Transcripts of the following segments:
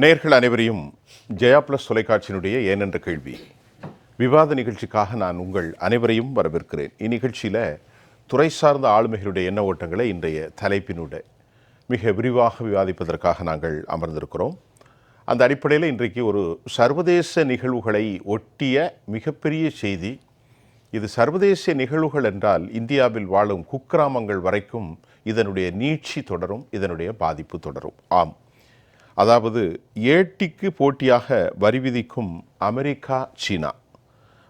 நேயர்கள் அனைவரையும் ஜெயா பிளஸ் தொலைக்காட்சியினுடைய ஏனென்ற கேள்வி விவாத நிகழ்ச்சிக்காக நான் உங்கள் அனைவரையும் வரவேற்கிறேன். இந்நிகழ்ச்சியில் துறை சார்ந்த ஆளுமைகளுடைய எண்ண ஓட்டங்களை இன்றைய தலைப்பினுடைய மிக விரிவாக விவாதிப்பதற்காக நாங்கள் அமர்ந்திருக்கிறோம். அந்த அடிப்படையில் இன்றைக்கு ஒரு சர்வதேச நிகழ்வுகளை ஒட்டிய மிகப்பெரிய செய்தி. இது சர்வதேச நிகழ்வுகள் என்றால் இந்தியாவில் வாழும் குக்கிராமங்கள் வரைக்கும் இதனுடைய நீட்சி தொடரும், இதனுடைய பாதிப்பு தொடரும். ஆம், அதாவது ஏட்டிக்கு போட்டியாக வரி விதிக்கும் அமெரிக்கா, சீனா.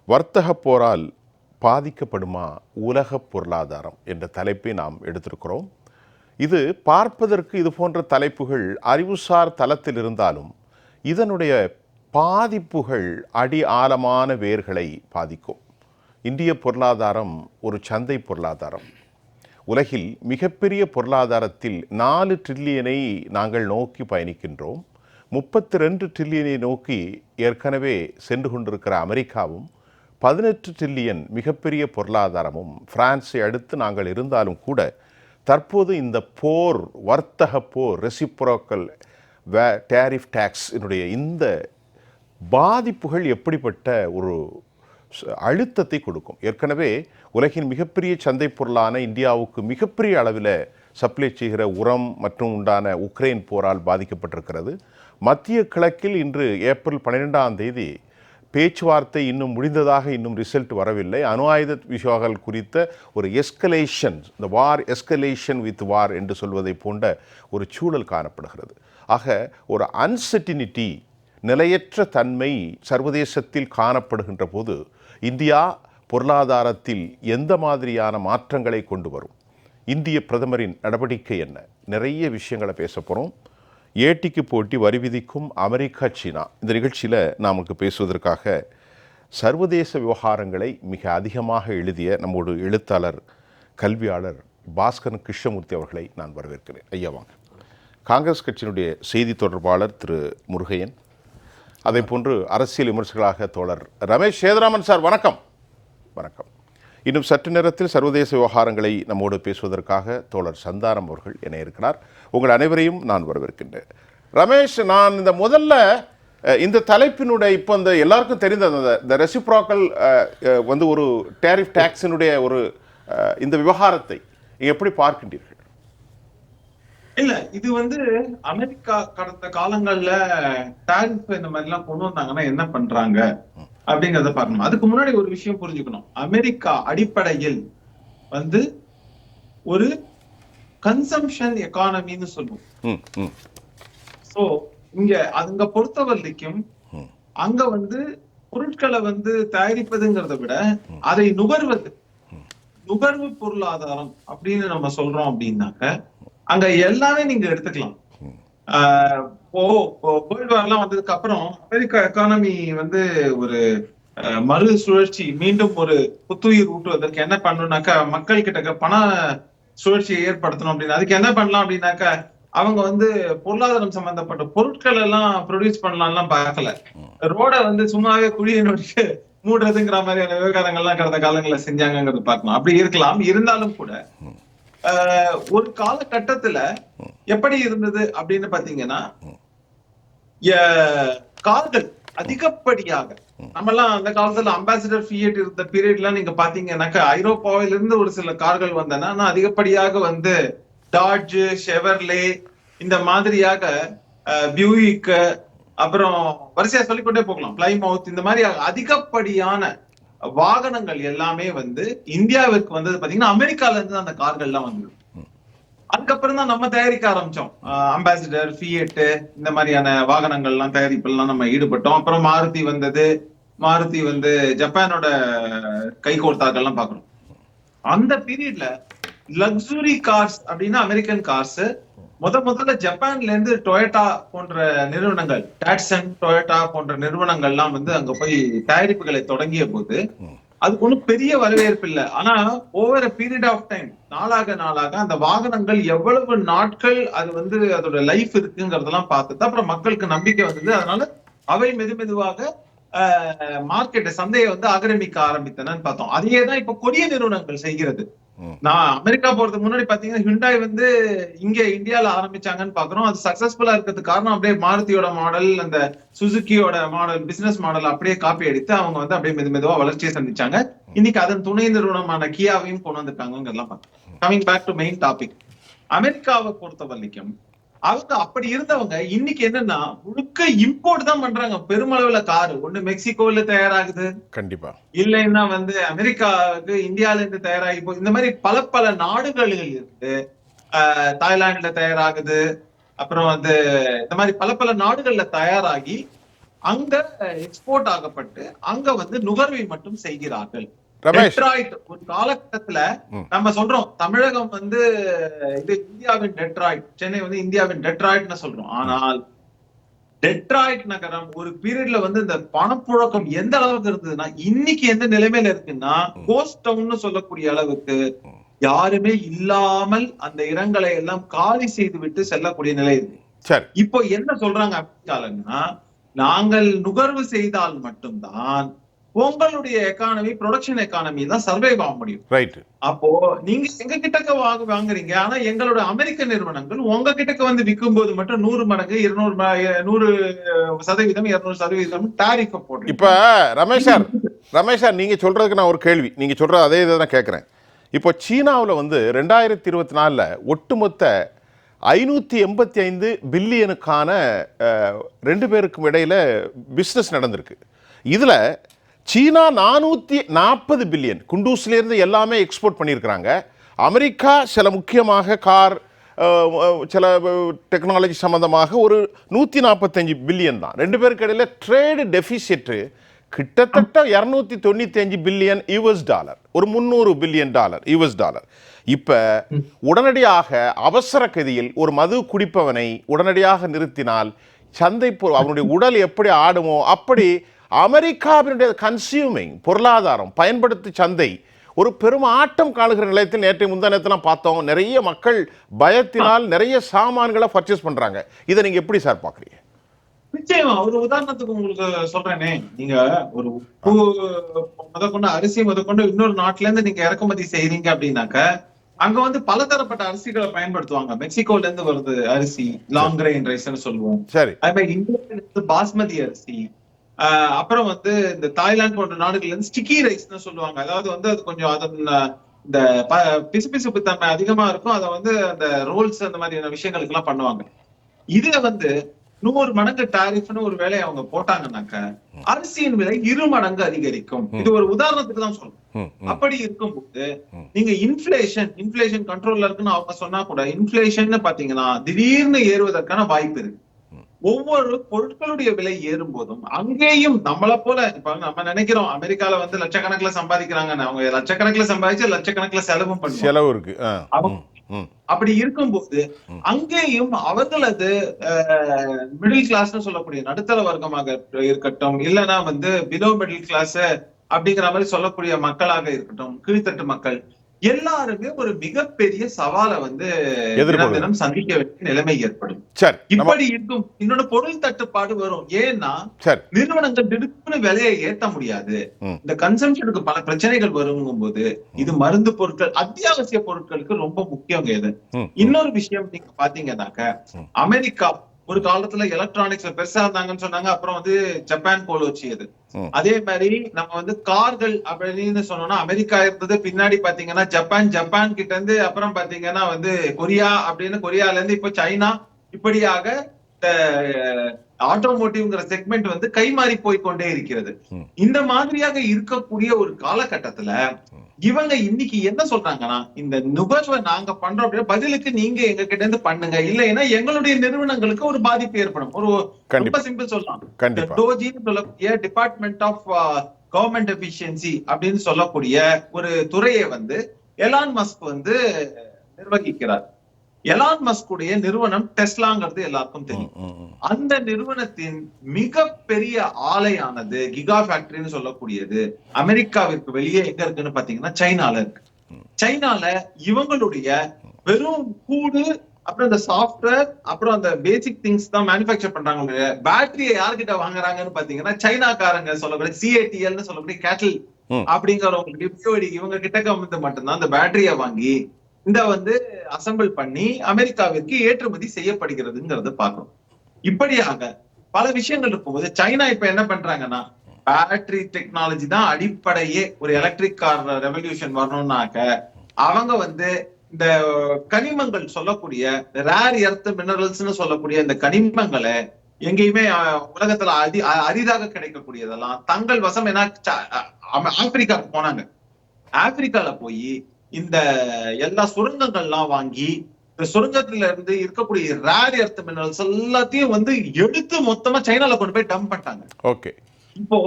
வர்த்தக போரால் பாதிக்கப்படுமா உலக பொருளாதாரம் என்ற தலைப்பை நாம் எடுத்திருக்கிறோம். இது பார்ப்பதற்கு இது போன்ற தலைப்புகள் அறிவுசார் தளத்தில் இருந்தாலும் இதனுடைய பாதிப்புகள் அடி ஆழமான வேர்களை பாதிக்கும். இந்திய பொருளாதாரம் ஒரு சந்தை பொருளாதாரம். உலகில் மிகப்பெரிய பொருளாதாரத்தில் 4 ட்ரில்லியனை நாங்கள் நோக்கி பயணிக்கின்றோம். 32 ட்ரில்லியனை நோக்கி ஏற்கனவே சென்று கொண்டிருக்கிற அமெரிக்காவும் 18 ட்ரில்லியன் மிகப்பெரிய பொருளாதாரமும் பிரான்ஸை அடுத்து நாங்கள் இருந்தாலும் கூட தற்போது இந்த போர், வர்த்தக போர், ரெசிப்ரோக்கல் டேரிஃப் டேக்ஸ் என்னுடைய இந்த பாதிப்புகள் எப்படிப்பட்ட ஒரு அழுத்தத்தை கொடுக்கும். ஏற்கனவே உலகின் மிகப்பெரிய சந்தை பொருளான இந்தியாவுக்கு மிகப்பெரிய அளவில் சப்ளை செய்கிற உரம் மற்றும் உண்டான உக்ரைன் போரால் பாதிக்கப்பட்டிருக்கிறது. மத்திய கிழக்கில் இன்று ஏப்ரல் 12ஆம் தேதி பேச்சுவார்த்தை இன்னும் முடிந்ததாக இன்னும் ரிசல்ட் வரவில்லை. அணு ஆயுத விஷயங்கள் குறித்த ஒரு எஸ்கலேஷன், இந்த வார் எஸ்கலேஷன் வித் வார் என்று சொல்வதை போன்ற ஒரு சூழல் காணப்படுகிறது. ஆக ஒரு அன்சர்டினிட்டி, நிலையற்ற தன்மை சர்வதேசத்தில் காணப்படுகின்ற போது இந்தியா பொருளாதாரத்தில் எந்த மாதிரியான மாற்றங்களை கொண்டு வரும், இந்திய பிரதமரின் நடவடிக்கை என்ன, நிறைய விஷயங்களை பேச போகிறோம். ஏட்டிக்கு போட்டி வரி விதிக்கும் அமெரிக்கா, சீனா. இந்த நிகழ்ச்சியில் நமக்கு பேசுவதற்காக சர்வதேச விவகாரங்களை மிக அதிகமாக எழுதிய நம்மோடு எழுத்தாளர், கல்வியாளர் பாஸ்கரன் கிருஷ்ணமூர்த்தி அவர்களை நான் வரவேற்கிறேன். ஐயா வாங்க. காங்கிரஸ் கட்சியினுடைய செய்தி தொடர்பாளர் திரு முருகையன், அதே போன்று அரசியல் விமர்சகர்களாக தோழர் ரமேஷ் சேதுராமன் சார், வணக்கம். வணக்கம். இன்னும் சற்று நேரத்தில் சர்வதேச விவகாரங்களை நம்மோடு பேசுவதற்காக தோழர் சந்தானம் அவர்கள் என இருக்கிறார். உங்கள் அனைவரையும் நான் வரவேற்கின்றேன். ரமேஷ், நான் இந்த முதல்ல இந்த தலைப்பினுடைய இப்போ இந்த எல்லாருக்கும் தெரிந்த இந்த ரெசிப்ரோக்கல் வந்து ஒரு டேரிஃப் டேக்ஸினுடைய ஒரு இந்த விவகாரத்தை எப்படி பார்க்கின்றீர்கள்? இல்ல, இது வந்து அமெரிக்கா கடந்த காலங்கள்ல டாரிஃப் இந்த மாதிரி எல்லாம் கொண்டு வந்தாங்கன்னா என்ன பண்றாங்க அப்படிங்கறத பார்க்கணும். அதுக்கு முன்னாடி ஒரு விஷயம் புரிஞ்சுக்கணும். அமெரிக்கா அடிப்படையில் வந்து ஒரு கன்சம்ஷன் எக்கானமின்னு சொல்லுவோம். சோ இங்க அங்க பொறுத்த வரைக்கும் அங்க வந்து பொருட்களை வந்து தயாரிப்பதுங்கிறத விட அதை நுகர்வு பொருளாதாரம் அப்படின்னு நம்ம சொல்றோம். அப்படின்னாக்க அங்க எல்லாமே நீங்க எடுத்துக்கலாம். வேர்ல்டு வார் எல்லாம் வந்ததுக்கு அப்புறம் அமெரிக்கா எக்கானமி வந்து ஒரு மறு சுழற்சி, மீண்டும் ஒரு புத்துயிர் ஊட்டுவதற்கு என்ன பண்ணணும்னாக்கா மக்கள் கிட்ட பண சுழற்சியை ஏற்படுத்தணும். அப்படின்னு அதுக்கு என்ன பண்ணலாம் அப்படின்னாக்கா அவங்க வந்து பொருளாதாரம் சம்பந்தப்பட்ட பொருட்கள் எல்லாம் ப்ரொடியூஸ் பண்ணலாம்லாம் பார்க்கல. ரோட வந்து சும்மாவே குழியை நோக்கி மூடுறதுங்கிற மாதிரியான விவகாரங்கள்லாம் கடந்த காலங்களில் செஞ்சாங்கிறது பார்க்கலாம். அப்படி இருக்கலாம். இருந்தாலும் கூட ஒரு காலகட்டத்துல எப்படி இருந்தது அப்படின்னு பாத்தீங்கன்னா, கார்கள் அதிகப்படியாக நம்ம எல்லாம் அந்த காலத்துல அம்பாசிடர் ஃபியட் இருந்த பீரியட்லாம் நீங்க பாத்தீங்கன்னாக்கா ஐரோப்பாவில இருந்து ஒரு சில கார்கள் வந்தன. அதிகப்படியாக வந்து டாட்ஜ், ஷெவர்லே இந்த மாதிரியாக பியூயிக், அப்புறம் வரிசையா சொல்லிக்கொண்டே போகலாம், பிளைமவுத், இந்த மாதிரி அதிகப்படியான வாகனங்கள் எல்லாமே வந்து இந்தியாவிற்கு வந்தது பாத்தீங்கன்னா அமெரிக்கால இருந்து அந்த கார்கள் எல்லாம் வந்தது. அதுக்கப்புறம் தான் நம்ம தயாரிக்க ஆரம்பிச்சோம். அம்பாசிடர், ஃபியட் இந்த மாதிரியான வாகனங்கள் எல்லாம் தயாரிப்பெல்லாம் நம்ம ஈடுபட்டோம். அப்புறம் மாருதி வந்தது. மாருதி வந்து ஜப்பானோட கைகோர்த்தார்கள் எல்லாம் பாக்குறோம். அந்த பீரியட்ல லக்ஸுரி கார்ஸ் அப்படின்னா அமெரிக்கன் கார்ஸ் முதல்ல ஜப்பான்ல இருந்து டொயோட்டா போன்ற நிறுவனங்கள், டாட்சன், டொயோட்டா போன்ற நிறுவனங்கள் எல்லாம் வந்து அங்க போய் தயாரிப்புகளை தொடங்கிய போது அதுக்கு ஒன்றும் பெரிய வரவேற்பு இல்லை. ஆனா ஓவர் பீரியட் ஆஃப் டைம், நாளாக அந்த வாகனங்கள் எவ்வளவு நாட்கள் அது வந்து அதோட லைஃப் இருக்குங்கிறதெல்லாம் பார்த்துட்டு அப்புறம் மக்களுக்கு நம்பிக்கை வந்தது. அதனால அவை மெதுவாக மார்க்கெட் சந்தையை வந்து ஆக்கிரமிக்க ஆரம்பித்தனன்னு பார்த்தோம். அதையே தான் இப்ப கொரிய நிறுவனங்கள் செய்கிறது. நான் அமெரிக்கா போறதுக்கு முன்னாடி பாத்தீங்கன்னா ஹிண்டாய் வந்து இங்க இந்தியால ஆரம்பிச்சாங்கன்னு பாக்குறோம். அது சக்சஸ்ஃபுல்லா இருக்கிறதுக்கு காரணம் அப்படியே மாருதியோட மாடல், அந்த சுசுகியோட மாடல், பிசினஸ் மாடல் அப்படியே காப்பி அடித்து அவங்க வந்து அப்படியே மெதுவா வளர்ச்சியை சந்திச்சாங்க. இன்னைக்கு அதன் துணை நிறுவனமான கியாவையும் கொண்டு வந்திருக்காங்க. Coming back to main topic, அமெரிக்காவை பொறுத்த வரைக்கும் அவங்க அப்படி இருந்தவங்க இன்னைக்கு என்னன்னா முழுக்க இம்போர்ட் தான் பண்றாங்க. பெருமளவுல காரு ஒண்ணு மெக்சிகோல தயாராகுது, கண்டிப்பா இல்லைன்னா வந்து அமெரிக்காவுக்கு இந்தியால இருந்து தயாராகி போய் இந்த மாதிரி பல நாடுகளில் இருந்து தாய்லாந்துல தயாராகுது. அப்புறம் வந்து இந்த மாதிரி பல நாடுகள்ல தயாராகி அங்க எக்ஸ்போர்ட் ஆகப்பட்டு அங்க வந்து நுகர்வை மட்டும் செய்கிறார்கள். டெட்ராய்ட் ஒரு காலகட்டத்துல நம்ம சொல்றோம் தமிழகம் வந்து இது இந்தியாவின் டெட்ராய்ட், சென்னை வந்து இந்தியாவின் டெட்ராய்ட்னு சொல்றோம். ஆனால் டெட்ராய்ட் நகரம் ஒரு பீரியட்ல வந்து இந்த பணப்புழக்கம் எந்த அளவுக்கு இருந்ததுன்னா இன்னைக்கு எந்த நிலைமையில இருக்குன்னா கோஸ்ட் டவுன் சொல்லக்கூடிய அளவுக்கு யாருமே இல்லாமல் அந்த இடங்களை எல்லாம் காலி செய்து விட்டு செல்லக்கூடிய நிலை இருக்கு. இப்போ என்ன சொல்றாங்க அமெரிக்காலன்னா, நாங்கள் நுகர்வு செய்தால் மட்டும்தான் உங்களுடைய எக்கானமி, ப்ரொடக்ஷன் எக்கானமி தான் சர்வைவ் ஆக முடியும். ரைட். அப்போ நீங்க எங்க கிட்டக்க வாங்குறீங்க, ஆனா எங்களோட அமெரிக்க நிறுவனங்கள் உங்க கிட்டக்க வந்து விற்கும் போது மட்டும் 100 மடங்கு 100% 200% டாரிஃப் போடுறீங்க. இப்ப ரமேஷ் சார் நீங்க சொல்றதுக்கு நான் ஒரு கேள்வி, நீங்க சொல்ற அதே இதை தான் கேட்கிறேன். இப்போ சீனாவில் வந்து 2024 ஒட்டுமொத்த 585 பில்லியனுக்கான 2 பேருக்கும் இடையில பிஸ்னஸ் நடந்திருக்கு. இதுல சீனா 440 பில்லியன் குண்டூஸ்லேருந்து எல்லாமே எக்ஸ்போர்ட் பண்ணியிருக்கிறாங்க. அமெரிக்கா சில முக்கியமாக கார், சில டெக்னாலஜி சம்பந்தமாக ஒரு 145 பில்லியன் தான். 2 பேருக்கு இடையில ட்ரேடு டெபிசிட் கிட்டத்தட்ட 295 பில்லியன் யூஎஸ் டாலர், ஒரு 300 பில்லியன் டாலர் யூஎஸ் டாலர். இப்ப உடனடியாக அவசர கதியில் ஒரு மது குடிப்பவனை உடனடியாக நிறுத்தினால் சந்தை அவனுடைய உடல் எப்படி ஆடுமோ அப்படி அமெரிக்காவினுடைய கன்சியூமிங் பொருளாதாரம் பயன்படுத்தி சந்தை ஒரு பெரும் ஆட்டம் காணுகிற நிலையத்தில் நேற்று முந்தானத்தெல்லாம் பார்த்தோம். நிறைய மக்கள் பயத்தினால் நிறைய சாமான்களை பர்ச்சேஸ் பண்றாங்க. இதை நீங்க எப்படி சார் பாக்குறீங்க? நிச்சயமா ஒரு உதாரணத்துக்கு உங்களுக்கு சொல்றேனே, நீங்க ஒரு உப்பு முதற்கொண்டு அரிசி முதற்கொண்டு இன்னொரு நாட்டுல இருந்து நீங்க இறக்குமதி செய்றீங்க அப்படின்னாக்க அங்க வந்து பலதரப்பட்ட அரிசிகளை பயன்படுத்துவாங்க. மெக்சிகோல இருந்து வருது அரிசி, லாங் கிரெயின் ரைஸ்ன்னு சொல்லுவோம். சரி. அதே மாதிரி இந்தியாவில இருந்து பாஸ்மதி அரிசி, அப்புறம் வந்து இந்த தாய்லாந்து போன்ற நாடுகள்ல இருந்து ஸ்டிக்கி ரைஸ்ன்னு சொல்லுவாங்க. அதாவது வந்து அது கொஞ்சம் அதன் இந்த பிசுபிசுப்பு தன்மை அதிகமா இருக்கும். அதை வந்து அந்த ரோல்ஸ் அந்த மாதிரியான விஷயங்களுக்கு எல்லாம் பண்ணுவாங்க. இதுல வந்து 100 மடங்கு டாரிஃப்னு ஒரு வேலையை அவங்க போட்டாங்கன்னாக்க அரிசியின் விலை 2 மடங்கு அதிகரிக்கும். இது ஒரு உதாரணத்துக்கு தான் சொல்றேன். அப்படி இருக்கும்போது நீங்க இன்ஃபிளேஷன் கண்ட்ரோல்ல இருக்குன்னு அவங்க சொன்னா கூட இன்ஃபிளேஷன் பாத்தீங்கன்னா திடீர்னு ஏறுவதற்கான வாய்ப்பு இருக்கு. ஒவ்வொரு பொருட்களுடைய விலை ஏறும் போதும் அங்கேயும் நம்மள போல இப்ப நம்ம நினைக்கிறோம் அமெரிக்கால வந்து லட்சக்கணக்கில் சம்பாதிக்கிறாங்கன்னு. அவங்க லட்சக்கணக்கில் சம்பாதிச்சு லட்சக்கணக்கில் செலவும் பண்ணுவாங்க. செலவு இருக்கு. அப்படி இருக்கும்போது அங்கேயும் அவர்களது மிடில் கிளாஸ்னு சொல்லக்கூடிய நடுத்தர வர்க்கமாக இருக்கட்டும், இல்லைன்னா வந்து பிலோ மிடில் கிளாஸ் அப்படிங்கிற மாதிரி சொல்லக்கூடிய மக்களாக இருக்கட்டும், கீழ்த்தட்டு மக்கள் எல்லாருமே ஒரு மிகப்பெரிய சவாலை வந்து தினம் சந்திக்க வேண்டிய நிலைமை ஏற்படும். இப்படி இருக்கும். இன்னொன்னு பொருள் தட்டுப்பாடு வரும். ஏன்னா நிறுவனங்கள் திடுப்புன்னு விலையை ஏத்த முடியாது. இந்த கன்சம்ஷனுக்கு பல பிரச்சனைகள் வருங்கும் போது இது மருந்து பொருட்கள், அத்தியாவசிய பொருட்களுக்கு ரொம்ப முக்கியம். இது இன்னொரு விஷயம் நீங்க பாத்தீங்கன்னாக்க அமெரிக்கா ஒரு காலத்துல எலக்ட்ரானிக்ஸ்ல பெருசா இருந்தாங்கன்னு சொன்னாங்க. அப்புறம் வந்து ஜப்பான் போல வச்சியது. அதே மாதிரி நம்ம வந்து கார்கள் அப்படின்னு சொன்னோம்னா அமெரிக்கா இருந்தது, பின்னாடி பாத்தீங்கன்னா ஜப்பான் கிட்ட இருந்து அப்புறம் பாத்தீங்கன்னா வந்து கொரியா அப்படின்னு, கொரியால இருந்து இப்ப சைனா, இப்படியாக இந்த ஆட்டோமோட்டிவ்ங்கிற செக்மெண்ட் வந்து கைமாறி போய்கொண்டே இருக்கிறது. இந்த மாதிரியாக இருக்கக்கூடிய ஒரு காலகட்டத்துல இவங்க இன்னைக்கு என்ன சொல்றாங்கன்னா, இந்த நுகர்வை நாங்க பண்றோம் அப்படின்னா பதிலுக்கு நீங்க எங்க கிட்ட இருந்து பண்ணுங்க, இல்லைன்னா எங்களுடைய நிறுவனங்களுக்கு ஒரு பாதிப்பு ஏற்படும். ஒரு ரொம்ப சிம்பிள் சொல்லலாம், டோஜின்னு சொல்லக்கூடிய டிபார்ட்மெண்ட் ஆஃப் கவர்மெண்ட் எஃபிஷியன்சி அப்படின்னு சொல்லக்கூடிய ஒரு துறையை வந்து எலான் மஸ்க் வந்து நிர்வகிக்கிறார். எலான் மஸ்குடைய நிறுவனம் டெஸ்லாங்கிறது எல்லாருக்கும் தெரியும். அந்த நிறுவனத்தின் மிகப்பெரிய ஆலையானது கிகா ஃபேக்டரின்னு சொல்லக்கூடியது அமெரிக்காவிற்கு வெளியே எங்க இருக்குன்னு பாத்தீங்கன்னா சைனால இருக்கு. சைனால இவங்களுடைய வெறும் கூடு அப்புறம் இந்த சாஃப்ட்வேர், அப்புறம் அந்த பேசிக் திங்ஸ் தான் மேனுஃபேக்சர் பண்றாங்க. பேட்டரியை யார்கிட்ட வாங்குறாங்கன்னு பாத்தீங்கன்னா சைனாக்காரங்க சொல்லக்கூடிய சிஏடிஎல்னு சொல்லக்கூடிய கேட்டில் அப்படிங்கிறவங்க இவங்க கிட்ட வந்து மட்டும்தான் அந்த பேட்டரியை வாங்கி இந்த வந்து அசெம்பிள் பண்ணி அமெரிக்காவிற்கு ஏற்றுமதி செய்யப்படுகிறதுங்கிறத பார்க்கணும். இப்படியாக பல விஷயங்கள் இருக்கும்போது சைனா இப்ப என்ன பண்றாங்கன்னா, பேட்டரி டெக்னாலஜி தான் அடிப்படையே ஒரு எலக்ட்ரிக் கார் ரெவல்யூஷன் வரணும்னாக்க அவங்க வந்து இந்த கனிமங்கள் சொல்லக்கூடிய ரேர் எர்த் மினரல்ஸ்னு சொல்லக்கூடிய இந்த கனிமங்களை எங்கேயுமே உலகத்துல அரிதாக கிடைக்கக்கூடியதெல்லாம் தங்கள் வசம். ஏன்னா ஆப்பிரிக்காவுக்கு போனாங்க. ஆப்பிரிக்கால போய் இந்த எல்லா சுரங்கங்கள்லாம் வாங்கி இந்த சுரங்கத்துல இருந்து இருக்கக்கூடிய ரேர் எர்த் மினரல்ஸ் எல்லாத்தையும் வந்து எடுத்து மொத்தமா சைனால கொண்டு போய் டம்ப் பண்ணிட்டாங்க. ஓகே, இப்போ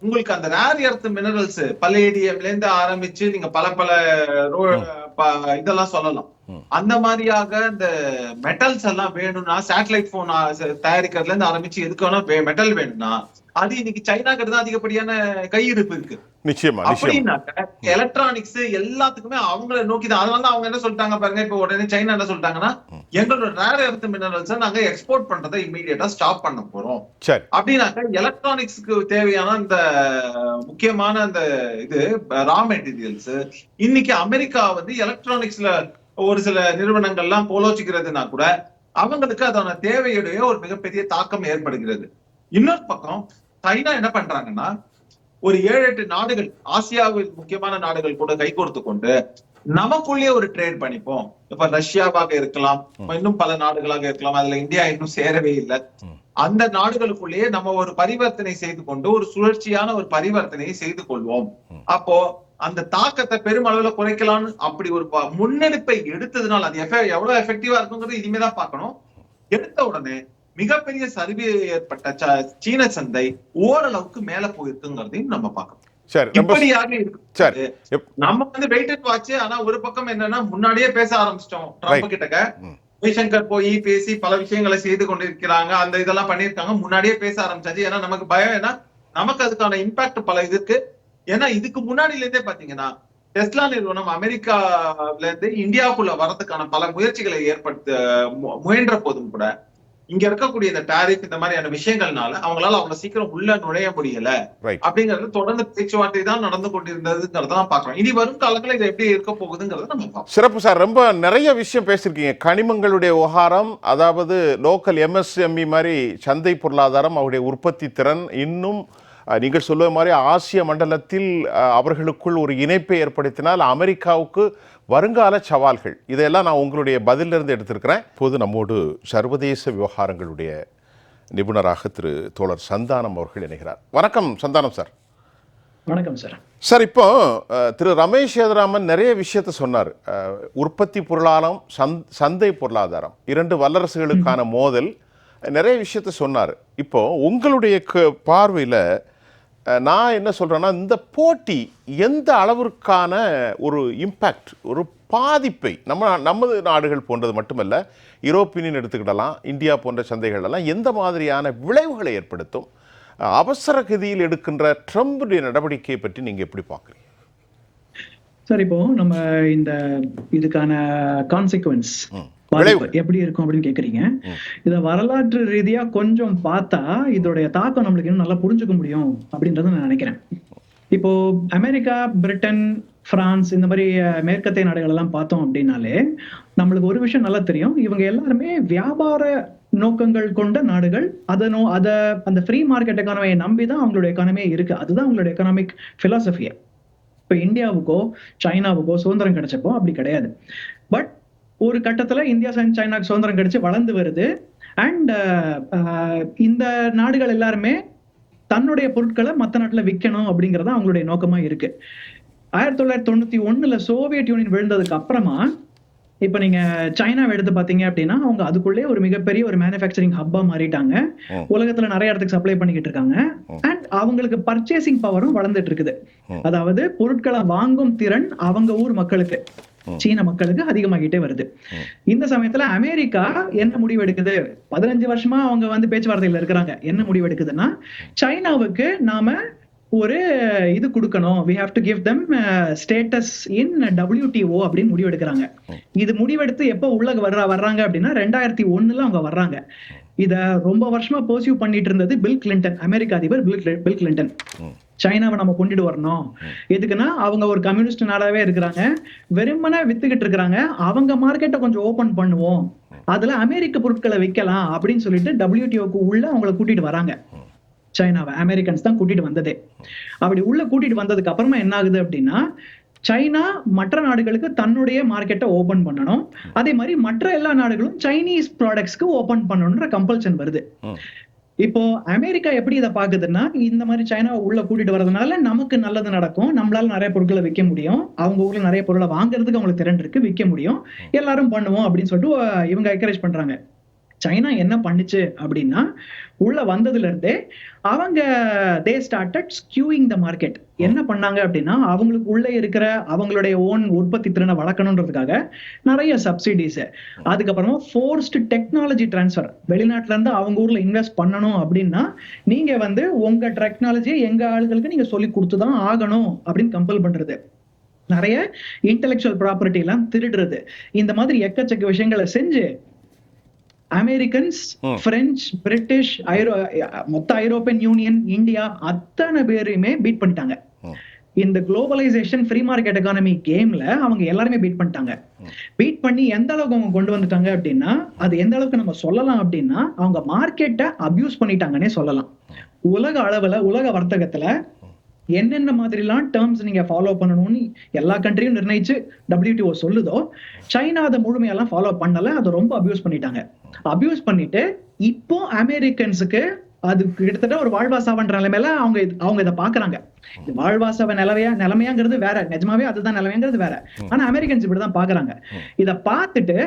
உங்களுக்கு அந்த ரேர் எர்த் மினரல்ஸ் பலேடியம்ல இருந்து ஆரம்பிச்சு நீங்க பல இதெல்லாம் சொல்லலாம். அந்த மாதிரியாக இந்த மெட்டல்ஸ் எல்லாம் வேணும்னா சேட்டலைட் போன் தயாரிக்கிறதுல இருந்து ஆரம்பிச்சு எதுக்கு வேணா மெட்டல் வேணும்னா அது இன்னைக்கு சைனா கிட்ட தான் அதிகப்படியான கையிருப்பு இருக்கு. நிச்சயமா. அப்படின்னாக்க எலக்ட்ரானிக்ஸ் எல்லாத்துக்குமே அவங்கள நோக்கிதான். அதனால அவங்க என்ன சொல்லிட்டாங்க பாருங்க, இப்ப உடனே சைனா என்ன சொல்லிட்டாங்கன்னா, எங்களோட ரேர் எர்த் மினரல்ஸ் நாங்க எக்ஸ்போர்ட் பண்றதை இமீடியட்டா ஸ்டாப் பண்ண போறோம். அப்படின்னாக்க எலக்ட்ரானிக்ஸ்க்கு தேவையான அந்த முக்கியமான அந்த இது ரா மெட்டீரியல்ஸ் இன்னைக்கு அமெரிக்கா வந்து எலக்ட்ரானிக்ஸ்ல ஒரு சில நிறுவனங்கள்லாம் போலோச்சிக்கிறதுனா கூட அவங்களுக்கு அதோட தேவையுடைய ஒரு மிகப்பெரிய தாக்கம் ஏற்படுகிறது. இன்னொரு பக்கம் சைனா என்ன பண்றாங்கன்னா, ஒரு 7-8 நாடுகள் ஆசியாவில் முக்கியமான நாடுகள் கூட கைகோர்த்து கொண்டு நமக்குள்ளே ஒரு ட்ரேட் பண்ணிப்போம். இப்ப ரஷ்யாவாக இருக்கலாம், இன்னும் பல நாடுகளாக இருக்கலாம், அதுல இந்தியா இன்னும் சேரவே இல்லை. அந்த நாடுகளுக்குள்ளேயே நம்ம ஒரு பரிவர்த்தனை செய்து கொண்டு ஒரு சுழற்சியான ஒரு பரிவர்த்தனையை செய்து கொள்வோம். அப்போ அந்த தாக்கத்தை பெருமளவுல குறைக்கலாம்னு அப்படி ஒரு முன்னெடுப்பை எடுத்ததுனால அது எவ்வளவு எஃபெக்டிவா இருக்குங்கிறது இனிமேதான் பார்க்கணும். எடுத்த உடனே மிகப்பெரிய சரிவு ஏற்பட்ட சீன சந்தை ஓரளவுக்கு மேல போயிருக்குங்கிறதையும் நம்ம பார்க்கணும். இப்படியாக இருக்கு. நம்ம வந்து வெயிட் அண்ட் வாட்ச். ஆனா ஒரு பக்கம் என்னன்னா, முன்னாடியே பேச ஆரம்பிச்சிட்டோம். ட்ரம்ப் கிட்ட ஜெய்சங்கர் போய் பேசி பல விஷயங்களை செய்து கொண்டிருக்கிறாங்க. அந்த இதெல்லாம் பண்ணிருக்காங்க. முன்னாடியே பேச ஆரம்பிச்சாச்சு. ஏன்னா நமக்கு பயம், ஏன்னா நமக்கு அதுக்கான இம்பாக்ட் பல இதுக்கு. ஏன்னா இதுக்கு முன்னாடில இருந்தே பாத்தீங்கன்னா டெஸ்லா நிறுவனம் அமெரிக்கால இருந்து இந்தியாவுக்குள்ள வரதுக்கான பல முயற்சிகளை முயன்ற போதும் கூட இங்க இருக்கக்கூடிய இந்த டாரிஃப் இந்த மாதிரியான விஷயங்கள்னால அவங்களால அவ்வளவு சீக்கிரம் உள்ள நுழைய முடியல. அப்படிங்கறது தொடர்ந்து பேச்சுவார்த்தை தான் நடந்து கொண்டிருந்ததுங்கிறதான் பாக்குறோம். இனி வரும் காலங்களில் இது எப்படி இருக்க போகுதுங்கிறத நம்ம பார்ப்போம். சிறப்பு சார், ரொம்ப நிறைய விஷயம் பேசியிருக்கீங்க. கனிமங்களுடைய விவகாரம், அதாவது லோக்கல் எம்எஸ்எம்இ மாதிரி சந்தை பொருளாதாரம், அவருடைய உற்பத்தி திறன், இன்னும் நீங்கள் சொல்லுவ மாதிரி ஆசிய மண்டலத்தில் அவர்களுக்குள் ஒரு இணைப்பை ஏற்படுத்தினால் அமெரிக்காவுக்கு வருங்கால சவால்கள், இதையெல்லாம் நான் உங்களுடைய பதிலிருந்து எடுத்திருக்கிறேன். இப்போது நம்மோடு சர்வதேச விவகாரங்களுடைய நிபுணராக திரு தோழர் சந்தானம் அவர்கள் இணைகிறார். வணக்கம் சந்தானம் சார். வணக்கம் சார். சார், இப்போ திரு ரமேஷ் சேதுராமன் நிறைய விஷயத்த சொன்னார். உற்பத்தி பொருளாதாரம், சந்தை பொருளாதாரம், இரண்டு வல்லரசுகளுக்கான மோதல், நிறைய விஷயத்த சொன்னார். இப்போ உங்களுடைய பார்வையில் நான் என்ன சொல்கிறேன்னா, இந்த போட்டி எந்த அளவிற்கான ஒரு இம்பேக்ட், ஒரு பாதிப்பை நமது நாடுகள் போன்றது மட்டுமல்ல, யூரோப்பியன் எடுத்துக்கிடலாம், இந்தியா போன்ற சந்தைகளெல்லாம் எந்த மாதிரியான விளைவுகளை ஏற்படுத்தும்? அவசர கதியில் எடுக்கின்ற ட்ரம்புடைய நடவடிக்கையை பற்றி நீங்கள் எப்படி பார்க்குறீங்க சார்? இப்போ நம்ம இந்த இதுக்கான கான்சிக்வன்ஸ் எப்படி இருக்கும் அப்படின்னு கேக்குறீங்க. இத வரலாற்று ரீதியா கொஞ்சம் பார்த்தா இதோடைய தாக்கம் நம்மளுக்கு இன்னும் நல்லா புரிஞ்சுக்க முடியும் அப்படின்றத நான் நினைக்கிறேன். இப்போ அமெரிக்கா, பிரிட்டன், பிரான்ஸ் இந்த மாதிரி மேற்கத்திய நாடுகள் எல்லாம் பார்த்தோம் அப்படின்னாலே நம்மளுக்கு ஒரு விஷயம் நல்லா தெரியும். இவங்க எல்லாருமே வியாபார நோக்கங்கள் கொண்ட நாடுகள். அந்த ஃப்ரீ மார்க்கெட் எக்கானமியை நம்பிதான் அவங்களோட எக்கானமியே இருக்கு. அதுதான் அவங்களோட எக்கனாமிக் பிலாசபியே. இப்ப இந்தியாவுக்கோ சைனாவுக்கோ சுதந்திரம் கிடைச்சப்போ அப்படி கிடையாது. பட் ஒரு கட்டத்துல இந்தியா சைனாக்கு சுதந்திரம் கிடைச்சு வளர்ந்து வருது. அண்ட் இந்த நாடுகள் எல்லாருமே தன்னுடைய பொருட்களை மற்ற நாட்டுல விற்கணும் அப்படிங்கறது அவங்களுடைய நோக்கமா இருக்கு. 1991 சோவியத் யூனியன் விழுந்ததுக்கு அப்புறமா இப்ப நீங்க சைனாவை எடுத்து பாத்தீங்க அப்படின்னா அவங்க அதுக்குள்ளே ஒரு மிகப்பெரிய ஒரு மேனுஃபேக்சரிங் ஹப்பா மாறிட்டாங்க. உலகத்துல நிறைய இடத்துக்கு சப்ளை பண்ணிக்கிட்டு இருக்காங்க. அண்ட் அவங்களுக்கு பர்ச்சேசிங் பவரும் வளர்ந்துட்டு இருக்குது. அதாவது பொருட்களை வாங்கும் திறன் அவங்க ஊர் மக்களுக்கு, சீன மக்களுக்கு அதிகமாகிட்டே வருது. இந்த சமயத்துல அமெரிக்கா என்ன முடிவு எடுக்குது? 15 வருஷமா அவங்க பேச்சுவார்த்தையில இருக்கிறாங்க. என்ன முடிவு எடுக்குதுன்னா, சைனாவுக்கு நாம ஒரு இது கொடுக்கணும், we have to give them status in WTO அப்படின்னு முடிவெடுக்கிறாங்க. இது முடிவெடுத்து எப்போ உள்ள வர்றாங்க அப்படின்னா 2001 அவங்க வர்றாங்க. இத ரொம்ப வருஷமா பர்சியூ பண்ணிட்டு இருந்தது பில் கிளின்டன், அமெரிக்க அதிபர் பில் கிளின்டன். சைனாவை நம்ம கொண்டுட்டு வரணும், எதுக்குன்னா அவங்க ஒரு கம்யூனிஸ்ட் நாடாவே இருக்கிறாங்க, வெறுமனே வித்துக்கிட்டு இருக்கிறாங்க, அவங்க மார்க்கெட்டை கொஞ்சம் ஓபன் பண்ணுவோம், அதுல அமெரிக்க பொருட்களை விற்கலாம் அப்படின்னு சொல்லிட்டு WTOக்கு உள்ள அவங்களை கூட்டிட்டு வராங்க. சைனாவை அமெரிக்கன்ஸ் தான் கூட்டிட்டு வந்ததே. அப்படி உள்ள கூட்டிட்டு வந்ததுக்கு அப்புறமா என்ன ஆகுது அப்படின்னா, சைனா மற்ற நாடுகளுக்கு தன்னுடைய மார்க்கெட்டை ஓபன் பண்ணணும், அதே மாதிரி மற்ற எல்லா நாடுகளும் சைனீஸ் ப்ராடக்ட்ஸ்க்கு ஓபன் பண்ணணும்ன்ற கம்பல்ஷன் வருது. இப்போ அமெரிக்கா எப்படி இதை பாக்குதுன்னா, இந்த மாதிரி சைனாவை உள்ள கூட்டிட்டு வரதுனால நமக்கு நல்லது நடக்கும், நம்மளால நிறைய பொருட்களை விற்க முடியும், அவங்க ஊர்ல நிறைய பொருளை வாங்குறதுக்கு அவங்களுக்கு திறன் இருக்கு, விற்க முடியும், எல்லாரும் பண்ணுவோம் அப்படின்னு சொல்லிட்டு இவங்க என்கரேஜ் பண்றாங்க. சைனா என்ன பண்ணுச்சு அப்படின்னா, உள்ள வந்ததுல இருந்தே அவங்க தே ஸ்டார்டட் ஸ்கியூயிங் த மார்க்கெட். என்ன பண்ணாங்க அப்படின்னா, அவங்களுக்கு உள்ள இருக்கிற அவங்களுடைய ஓன் உற்பத்தி திறனை வளர்க்கணுன்றதுக்காக நிறைய சப்சிடிஸ், அதுக்கப்புறமா ஃபோர்ஸ்டு டெக்னாலஜி டிரான்ஸ்ஃபர், வெளிநாட்டுல இருந்து அவங்க ஊர்ல இன்வெஸ்ட் பண்ணணும் அப்படின்னா நீங்க உங்க டெக்னாலஜியை எங்க ஆளுகளுக்கு நீங்க சொல்லி கொடுத்துதான் ஆகணும் அப்படின்னு கம்பல் பண்றது, நிறைய இன்டெலெக்சுவல் ப்ராப்பர்ட்டி எல்லாம் திருடுறது, இந்த மாதிரி எக்கச்சக்க விஷயங்களை செஞ்சு அமெரிக்கன்ஸ், பிரெஞ்சு, பிரிட்டிஷ், மொத்த ஐரோப்பியன் யூனியன், இந்தியா அத்தனை பேரையுமே பீட் பண்ணிட்டாங்க. இந்த குளோபலைசேஷன் ஃப்ரீ மார்க்கெட் எக்கானமி கேம்ல அவங்க எல்லாருமே பீட் பண்ணிட்டாங்க. பீட் பண்ணி எந்த அளவுக்கு அவங்க கொண்டு வந்துட்டாங்க அப்படின்னா, அது எந்த அளவுக்கு நம்ம சொல்லலாம் அப்படின்னா, அவங்க மார்க்கெட்டை அபியூஸ் பண்ணிட்டாங்கன்னே சொல்லலாம். உலக அளவுல, உலக வர்த்தகத்துல என்னென்ன மாதிரிலாம் டேர்ம்ஸ் நீங்க ஃபாலோ பண்ணணும்னு எல்லா கண்ட்ரியும் நிர்ணயிச்சு WTO சொல்லுதோ, சைனா அதை முழுமையெல்லாம் ஃபாலோ பண்ணல, அதை ரொம்ப அபியூஸ் பண்ணிட்டாங்க. அபியூஸ் பண்ணிட்டு இப்போ அமெரிக்கன்ஸுக்கு அது கிட்டத்தட்ட ஒரு வாழ்வாசாவன்ற நிலைமையில அவங்க இதை பாக்குறாங்க. வாழ்வாசாவ நிலைமையாங்கிறது வேற, நிஜமாவே அதுதான் நிலைமைங்கிறது வேற, ஆனா அமெரிக்கன்ஸ் இப்படிதான் பாக்குறாங்க. இதை பார்த்துட்டு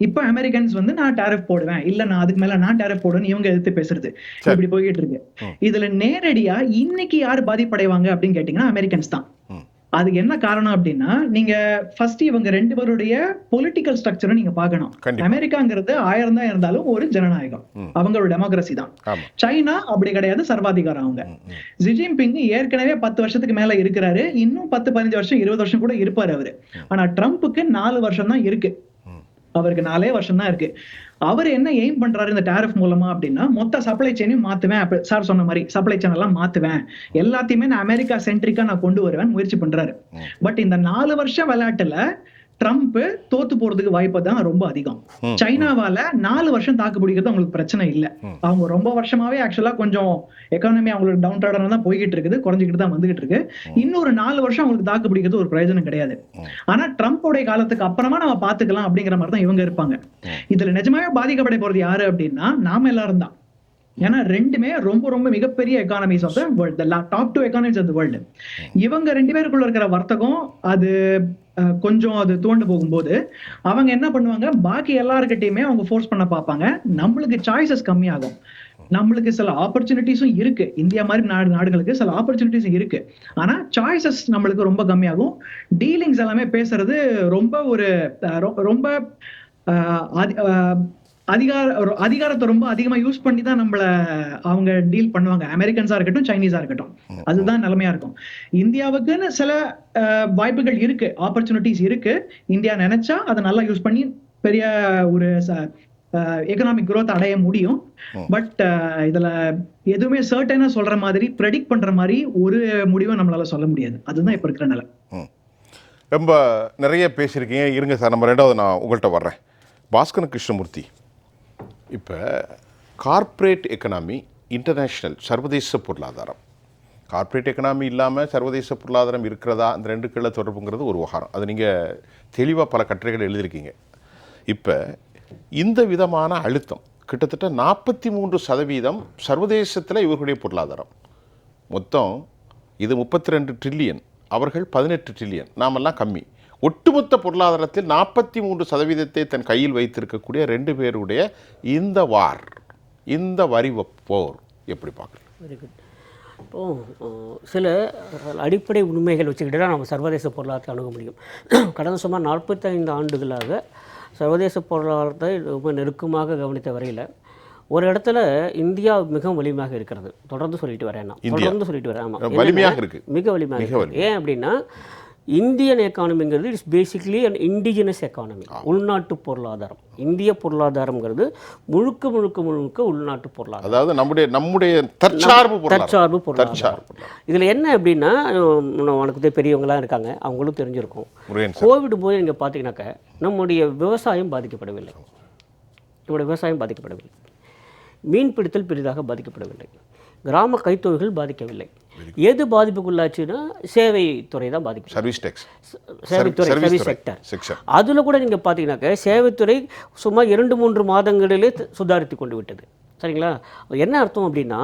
இப்ப அமெரிக்கன்ஸ் நான் டாரிஃப் போடுவேன், இல்ல நான் அதுக்கு மேல நான் டாரிஃப் போடுவேன் இவங்க எதிர்த்து பேசுறது இப்படி போய்கிட்டு இருக்கு. இதுல நேரடியா இன்னைக்கு யாரு பாதிப்படைவாங்க அப்படின்னு கேட்டீங்கன்னா அமெரிக்கன்ஸ் தான். அதுக்கு என்ன காரணம் அப்படின்னா, நீங்க ஃபர்ஸ்ட் இவங்க ரெண்டு பேருடைய பொலிட்டிக்கல் ஸ்ட்ரக்சரை நீங்க பாக்கணும். அமெரிக்காங்கிறது 1000 தான் இருந்தாலும் ஒரு ஜனநாயகம், அவங்க ஒரு டெமோக்ரஸி தான். சைனா அப்படி கிடையாது, சர்வாதிகாரம். அவங்க ஜி ஜின்பிங் ஏற்கனவே 10 வருஷத்துக்கு மேல இருக்கிறாரு, இன்னும் 10-15 வருஷம் 20 வருஷம் கூட இருப்பாரு அவரு. ஆனா ட்ரம்ப்புக்கு 4 வருஷம் தான் இருக்கு, அவருக்கு 4 வருஷம் தான் இருக்கு. அவர் என்ன எய்ம் பண்றாரு இந்த டாரிஃப் மூலமா அப்படின்னா, மொத்த சப்ளை செயினையும் மாத்துவேன், சார் சொன்ன மாதிரி சப்ளை செயின் எல்லாம் மாத்துவேன், எல்லாத்தையுமே நான் அமெரிக்கா சென்ட்ரிக்கா நான் கொண்டு வருவேன் முயற்சி பண்றாரு. பட் இந்த 4 வருஷம் விளையாட்டுல ட்ரம்ப் தோத்து போறதுக்கு வாய்ப்பு தான் ரொம்ப அதிகம். சைனாவால 4 வருஷம் தாக்கு பிடிக்கிறது அவங்களுக்கு பிரச்சனை இல்ல. அவங்க ரொம்ப வருஷமாவே ஆக்சுவலா கொஞ்சம் எக்கானமி அவங்களுக்கு டவுன் ட்ராடனா தான் போய்கிட்டு இருக்குது, குறைஞ்சிக்கிட்டு தான் வந்துகிட்டு இருக்கு. இன்னொரு 4 வருஷம் அவங்களுக்கு தாக்கு பிடிக்கிறது ஒரு பிரயோஜனம் கிடையாது. ஆனா ட்ரம்ப்போடைய காலத்துக்கு அப்புறமா நம்ம பாத்துக்கலாம் அப்படிங்கிற மாதிரி தான் இவங்க இருப்பாங்க. இதுல நிஜமாவே பாதிக்கப்பட போறது யாரு அப்படின்னா நாம எல்லாரும் தான். ஏன்னா ரெண்டுமே ரொம்ப ரொம்ப மிகப்பெரிய economies of the world, top 2 economies of the world. இவங்க 2 பேருக்குள்ள இருக்கிற வர்த்தகம் அது கொஞ்சம் அது தோண்டு போகும்போது அவங்க என்ன பண்ணுவாங்க, பாக்கி எல்லாருக்கிட்டையுமே அவங்க ஃபோர்ஸ் பண்ண பார்ப்பாங்க. நம்மளுக்கு சாய்ஸஸ் கம்மியாகும், நம்மளுக்கு சில ஆப்பர்ச்சுனிட்டிஸும் இருக்கு, இந்தியா மாதிரி நாடுகளுக்கு சில ஆப்பர்ச்சுனிட்டிஸும் இருக்கு, ஆனா சாய்ஸஸ் நம்மளுக்கு ரொம்ப கம்மியாகும். டீலிங்ஸ் எல்லாமே பேசுறது ரொம்ப அதிகாரத்தை ரொம்ப அதிகமா யூஸ் பண்ணி தான் நம்மள அவங்க டீல் பண்ணுவாங்க, அமெரிக்கன்ஸா இருக்கட்டும் சைனீஸா இருக்கட்டும். அதுதான் நிலைமையா இருக்கும். இந்தியாவுக்குன்னு சில வாய்ப்புகள் இருக்கு, ஆப்பர்ச்சுனிட்டிஸ் இருக்கு. இந்தியா நினைச்சா அதை நல்லா யூஸ் பண்ணி பெரிய ஒரு எக்கனாமிக் growth அடைய முடியும். பட் இதுல எதுவுமே சர்டனா சொல்ற மாதிரி ப்ரெடிக்ட் பண்ற மாதிரி ஒரு முடிவை நம்மளால சொல்ல முடியாது. அதுதான் இப்ப இருக்கிற நிலை. ரொம்ப நிறைய பேசியிருக்கீங்க. இருங்க சார், நம்ம ரெண்டாவது நான் உங்கள்கிட்ட வர்றேன். பாஸ்கரன் கிருஷ்ணமூர்த்தி, இப்போ கார்ப்பரேட் எக்கனாமி, இன்டர்நேஷ்னல் சர்வதேச பொருளாதாரம், கார்ப்பரேட் எக்கனாமி இல்லாமல் சர்வதேச பொருளாதாரம் இருக்கிறதா, அந்த ரெண்டுக்குள்ள தொடர்புங்கிறது ஒரு விவகாரம். அது நீங்கள் தெளிவாக பல கட்டுரைகள் எழுதியிருக்கீங்க. இப்போ இந்த விதமான அழுத்தம் கிட்டத்தட்ட 43% சர்வதேசத்தில் இவர்களுடைய பொருளாதாரம், மொத்தம் இது 32 ட்ரில்லியன், அவர்கள் 18 ட்ரில்லியன், நாமெல்லாம் கம்மி. ஒட்டுமொத்த பொருளாதாரத்தில் 43% தன் கையில் வைத்திருக்கக்கூடிய 2 பேருடைய இந்த வரி போர் எப்படி பார்க்குறோம்? Very good. இப்போது சில அடிப்படை உண்மைகள் வச்சுக்கிட்டு தான் நம்ம சர்வதேச பொருளாதாரத்தை அணுக முடியும். கடந்த சுமார் 45 ஆண்டுகளாக சர்வதேச பொருளாதாரத்தை ரொம்ப நெருக்கமாக கவனித்த வரையில் ஒரு இடத்துல இந்தியா மிகவும் வலிமையாக இருக்கிறது. தொடர்ந்து சொல்லிட்டு வரேன் நான். தொடர்ந்து சொல்லிட்டு வரேன். ஆமாம், வலிமையாக இருக்கு. மிக வலிமையாக இருக்கு. ஏன் அப்படின்னா இந்தியன் எக்கானமிங்கிறது it's basically an indigenous economy, உள்நாட்டு பொருளாதாரம். இந்திய பொருளாதாரம்ங்கிறது முழுக்க முழுக்க முழுக்க உள்நாட்டு பொருளாதாரம். அதாவது நம்முடைய தற்சார்பு பொருளாதாரம். இதில் என்ன அப்படின்னா உனக்கு பெரியவங்களாம் இருக்காங்க, அவங்களும் தெரிஞ்சிருக்கும். கோவிட் போது நீங்கள் பார்த்தீங்கன்னாக்க நம்முடைய விவசாயம் பாதிக்கப்படவில்லை. மீன் பிடித்தல் பெரிதாக பாதிக்கப்படவில்லை. கிராம கைத்தொழில்கள் பாதிக்கவில்லை. எது பாதிப்புக்குள்ளாச்சுன்னா சேவை துறை தான் பாதிக்கும். Service sector. அதில் கூட நீங்கள் பார்த்தீங்கன்னாக்க சேவைத்துறை சுமார் 2-3 மாதங்களிலே சுதாரித்து கொண்டு விட்டது. சரிங்களா? என்ன அர்த்தம் அப்படின்னா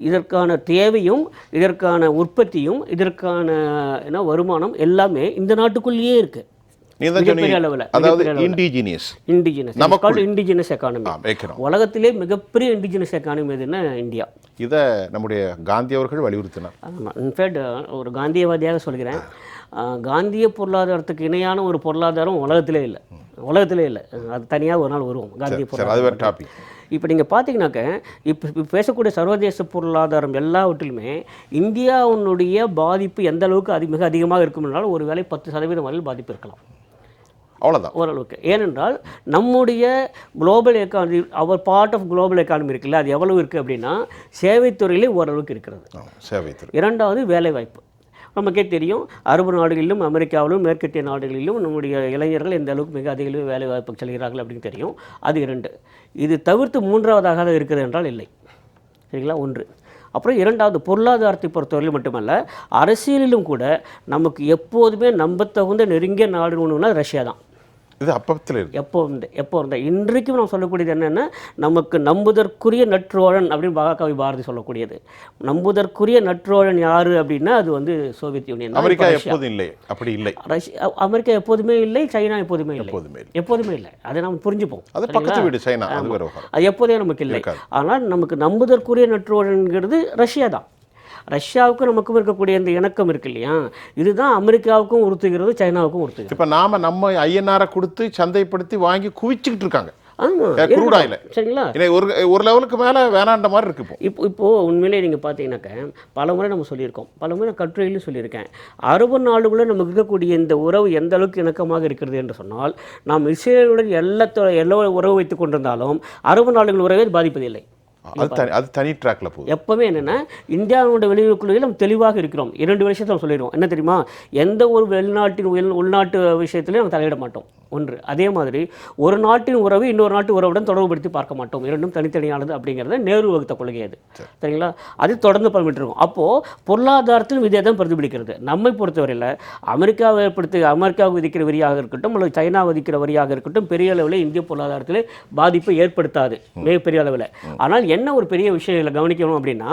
இதற்கான தேவையும் இதற்கான உற்பத்தியும் இதற்கான வருமானம் எல்லாமே இந்த நாட்டுக்குள்ளேயே இருக்குது. உலகத்திலே மிகப்பெரிய இண்டிஜினஸ் எக்கானமி எதுன்னா இந்தியா. இதை நம்முடைய காந்தி அவர்கள் வலியுறுத்தினார். ஆமாம், இன்ஃபேக்ட் ஒரு காந்தியவாதியாக சொல்கிறேன், காந்திய பொருளாதாரத்துக்கு இணையான ஒரு பொருளாதாரம் உலகத்திலே இல்லை. அது தனியாக ஒரு நாள் வருவோம் காந்திய பொருளாதாரம். இப்போ நீங்கள் பார்த்தீங்கன்னாக்க இப்போ பேசக்கூடிய சர்வதேச பொருளாதாரம் எல்லாவற்றிலுமே இந்தியாவுடைய பாதிப்பு எந்த அளவுக்கு மிக அதிகமாக இருக்கும்னால ஒரு வேளை 10% வரையில் பாதிப்பு இருக்கலாம். அவ்வளோதான் ஓரளவுக்கு. ஏனென்றால் நம்முடைய global economy, our part of global economy இருக்குல்ல, அது எவ்வளவு இருக்குது அப்படின்னா சேவைத்துறையிலே ஓரளவுக்கு இருக்கிறது. சேவைத்துறை. இரண்டாவது வேலைவாய்ப்பு. நமக்கே தெரியும், அரபு நாடுகளிலும் அமெரிக்காவிலும் மேற்கத்திய நாடுகளிலும் நம்முடைய இளைஞர்கள் எந்த அளவுக்கு மிக அதிக வேலைவாய்ப்பு செல்கிறார்கள் அப்படின்னு தெரியும். அது 2. இது தவிர்த்து 3வதாக இருக்கிறது என்றால் இல்லை. சரிங்களா? 1. அப்புறம் 2வது பொருளாதாரத்தை பொறுத்தவரையில் மட்டுமல்ல, அரசியலிலும் கூட நமக்கு எப்போதுமே நம்பத்தகுந்த நெருங்கிய நாடு ஒன்றுனா ரஷ்யா தான். இது அப்பத்தில் எப்போ இருந்த இன்றைக்கும் நம்ம சொல்லக்கூடியது என்னென்னா நமக்கு நம்புதற்குரிய நற்றோழன் அப்படின்னு மகாகவி பாரதி சொல்லக்கூடியது. நம்புதற்குரிய நற்றோழன் யார் அப்படின்னா அது சோவியத் யூனியன். அமெரிக்கா எப்போதும் இல்லை, அப்படி இல்லை. அமெரிக்கா எப்போதுமே இல்லை, சைனா எப்போதுமே இல்லை. அதை நம்ம புரிஞ்சுப்போம். அது பக்கத்து வீடு சைனா, அது எப்போதே நமக்கு இல்லை. ஆனால் நமக்கு நம்புதற்குரிய நற்றோழன்கிறது ரஷ்யா தான். ரஷ்யாவுக்கும் நமக்கும் இருக்கக்கூடிய இந்த இணக்கம் இருக்கு இல்லையா, இதுதான் அமெரிக்காவுக்கும் உறுத்துகிறது, சைனாவுக்கும் உறுத்துகிறது. இப்போ நம்ம ஐஎன்ஆரை கொடுத்து சந்தைப்படுத்தி வாங்கி குவிச்சுக்கிட்டு இருக்காங்க. சரிங்களா? ஒரு லெவலுக்கு மேலே வேணாண்ட மாதிரி இருக்கு. இப்போ உண்மையிலே நீங்கள் பார்த்தீங்கன்னாக்க பல முறை நம்ம சொல்லியிருக்கோம், பல முறை கட்டுரையிலும் சொல்லியிருக்கேன், அரபு நாடுகளும் நமக்கு இருக்கக்கூடிய இந்த உறவு எந்த அளவுக்கு இணக்கமாக இருக்கிறது என்று சொன்னால், நாம் இஸ்ரேலுடன் எல்லா உறவு வைத்துக் கொண்டிருந்தாலும் அரபு நாடுகள் உறவை பாதிப்பதில்லை. அது தனி ட்ராக்ல போகுது. எப்பவுமே என்னன்னா இந்தியாவோட வெளியுறவு கொள்கையில் நம்ம தெளிவாக இருக்கிறோம். 2 விஷயத்தை நம்ம சொல்லிடுவோம். என்ன தெரியுமா? எந்த ஒரு உள்நாட்டு விஷயத்திலையும் நம்ம தலையிட மாட்டோம். 1. அதே மாதிரி ஒரு நாட்டின் உறவு இன்னொரு நாட்டு உறவுடன் தொடர்புபடுத்தி பார்க்க மாட்டோம். 2ம் தனித்தனியானது அப்படிங்கிறத நேரு வகுத்த கொள்கை அது. சரிங்களா? அது தொடர்ந்து பண்ணிட்டுருக்கோம். அப்போது பொருளாதாரத்திலும் இதே தான் பிரதிபலிக்கிறது. நம்மை பொறுத்தவரையில் அமெரிக்காவுக்கு விதிக்கிற வரியாக இருக்கட்டும் அல்லது சைனா விதிக்கிற வரியாக இருக்கட்டும் பெரிய அளவில் இந்திய பொருளாதாரத்தில் பாதிப்பை ஏற்படுத்தாது மிகப்பெரிய அளவில். ஆனால் என்ன ஒரு பெரிய விஷயம் கவனிக்கணும் அப்படின்னா,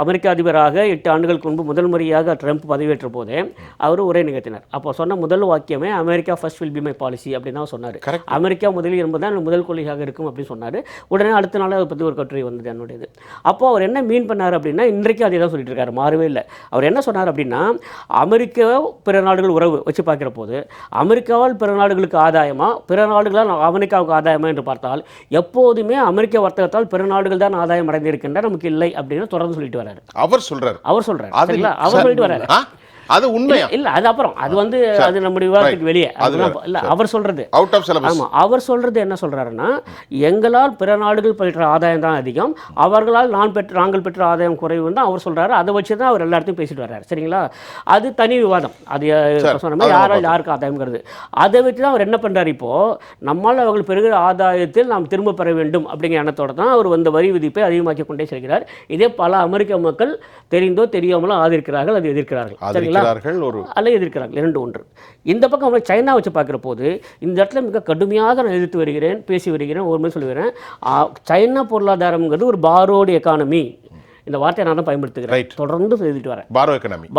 அமெரிக்க அதிபராக 8 ஆண்டுகளுக்கு முன்பு முதல் முறையாக ட்ரம்ப் பதவியேற்ற போதே அவர் உரை நிகழ்த்தினார். அப்போ சொன்ன முதல் வாக்கியமே America first will be my policy அப்படின்னு தான் சொன்னார். அமெரிக்கா முதலில் என்பதுதான் முதல் கொள்கையாக இருக்கும் அப்படின்னு சொன்னார். உடனே அடுத்த நாள் அதை பற்றி ஒரு கட்டுரை வந்தது என்னுடையது. அப்போது அவர் என்ன மீன் பண்ணார் அப்படின்னா, இன்றைக்கும் அதே தான் சொல்லிட்டு இருக்காரு, மாறவே இல்லை. அவர் என்ன சொன்னார் அப்படின்னா, அமெரிக்கா பிற நாடுகள் உறவு வச்சு பார்க்குற போது அமெரிக்காவால் பிற நாடுகளுக்கு ஆதாயமா பிற நாடுகளால் அமெரிக்காவுக்கு ஆதாயமா என்று பார்த்தால் எப்போதுமே அமெரிக்க வர்த்தகத்தால் பிற நாடுகள் தான் ஆதாயம் அடைந்திருக்கின்ற நமக்கு இல்லை அப்படின்னு தொடர்ந்து சொல்லிட்டு வராரு. அவர் சொல்றாரு சரிங்களா? அவர் சொல்லிட்டு வராரு. அது உண்மையா இல்ல, அது அப்புறம் அது நம்முடைய விவாதத்துக்கு வெளியே. இல்ல, அவர் சொல்றது அவுட் ஆஃப் சிலபஸ். ஆமா, அவர் சொல்றது என்ன சொல்றாருன்னா, எங்களால் பிற நாடுகள் பெற்ற ஆதாயம் தான் அதிகம், அவர்களால் நாங்கள் பெற்ற ஆதாயம் குறைவு தான் அவர் சொல்றாரு. அதை வச்சு தான் அவர் எல்லாத்தையும் பேசிட்டு வர்றாரு. சரிங்களா? அது தனி விவாதம். அது சொன்ன மாதிரி யாருக்கு ஆதாயம்ங்கிறது அதை வச்சு தான் அவர் என்ன பண்றாரு. இப்போ நம்மால் அவர்கள் பெறுகிற ஆதாயத்தில் நாம் திரும்ப பெற வேண்டும் அப்படிங்கிற எண்ணத்தோட தான் அவர் வந்த வரி விதிப்பை அதிகமாக்கி கொண்டே செல்கிறார். இதே பல அமெரிக்க மக்கள் தெரிந்தோ தெரியாமலோ ஆதரிக்கிறார்கள், அது எதிர்க்கிறார்கள். எதிர்க்கிறார்கள். 2 இந்த பக்கம் சைனா வச்சு பார்க்குற போது இந்த இடத்துல மிக கடுமையாக நான் எதிர்த்து வருகிறேன், பேசி வருகிறேன், ஒரு மாதிரி சொல்லுகிறேன். சைனா பொருளாதாரம்ங்கிறது ஒரு பாரோடு எக்கானமி. இந்த வார்த்தையை நான் தான் பயன்படுத்துகிறேன், தொடர்ந்து எழுதிட்டு வரேன்.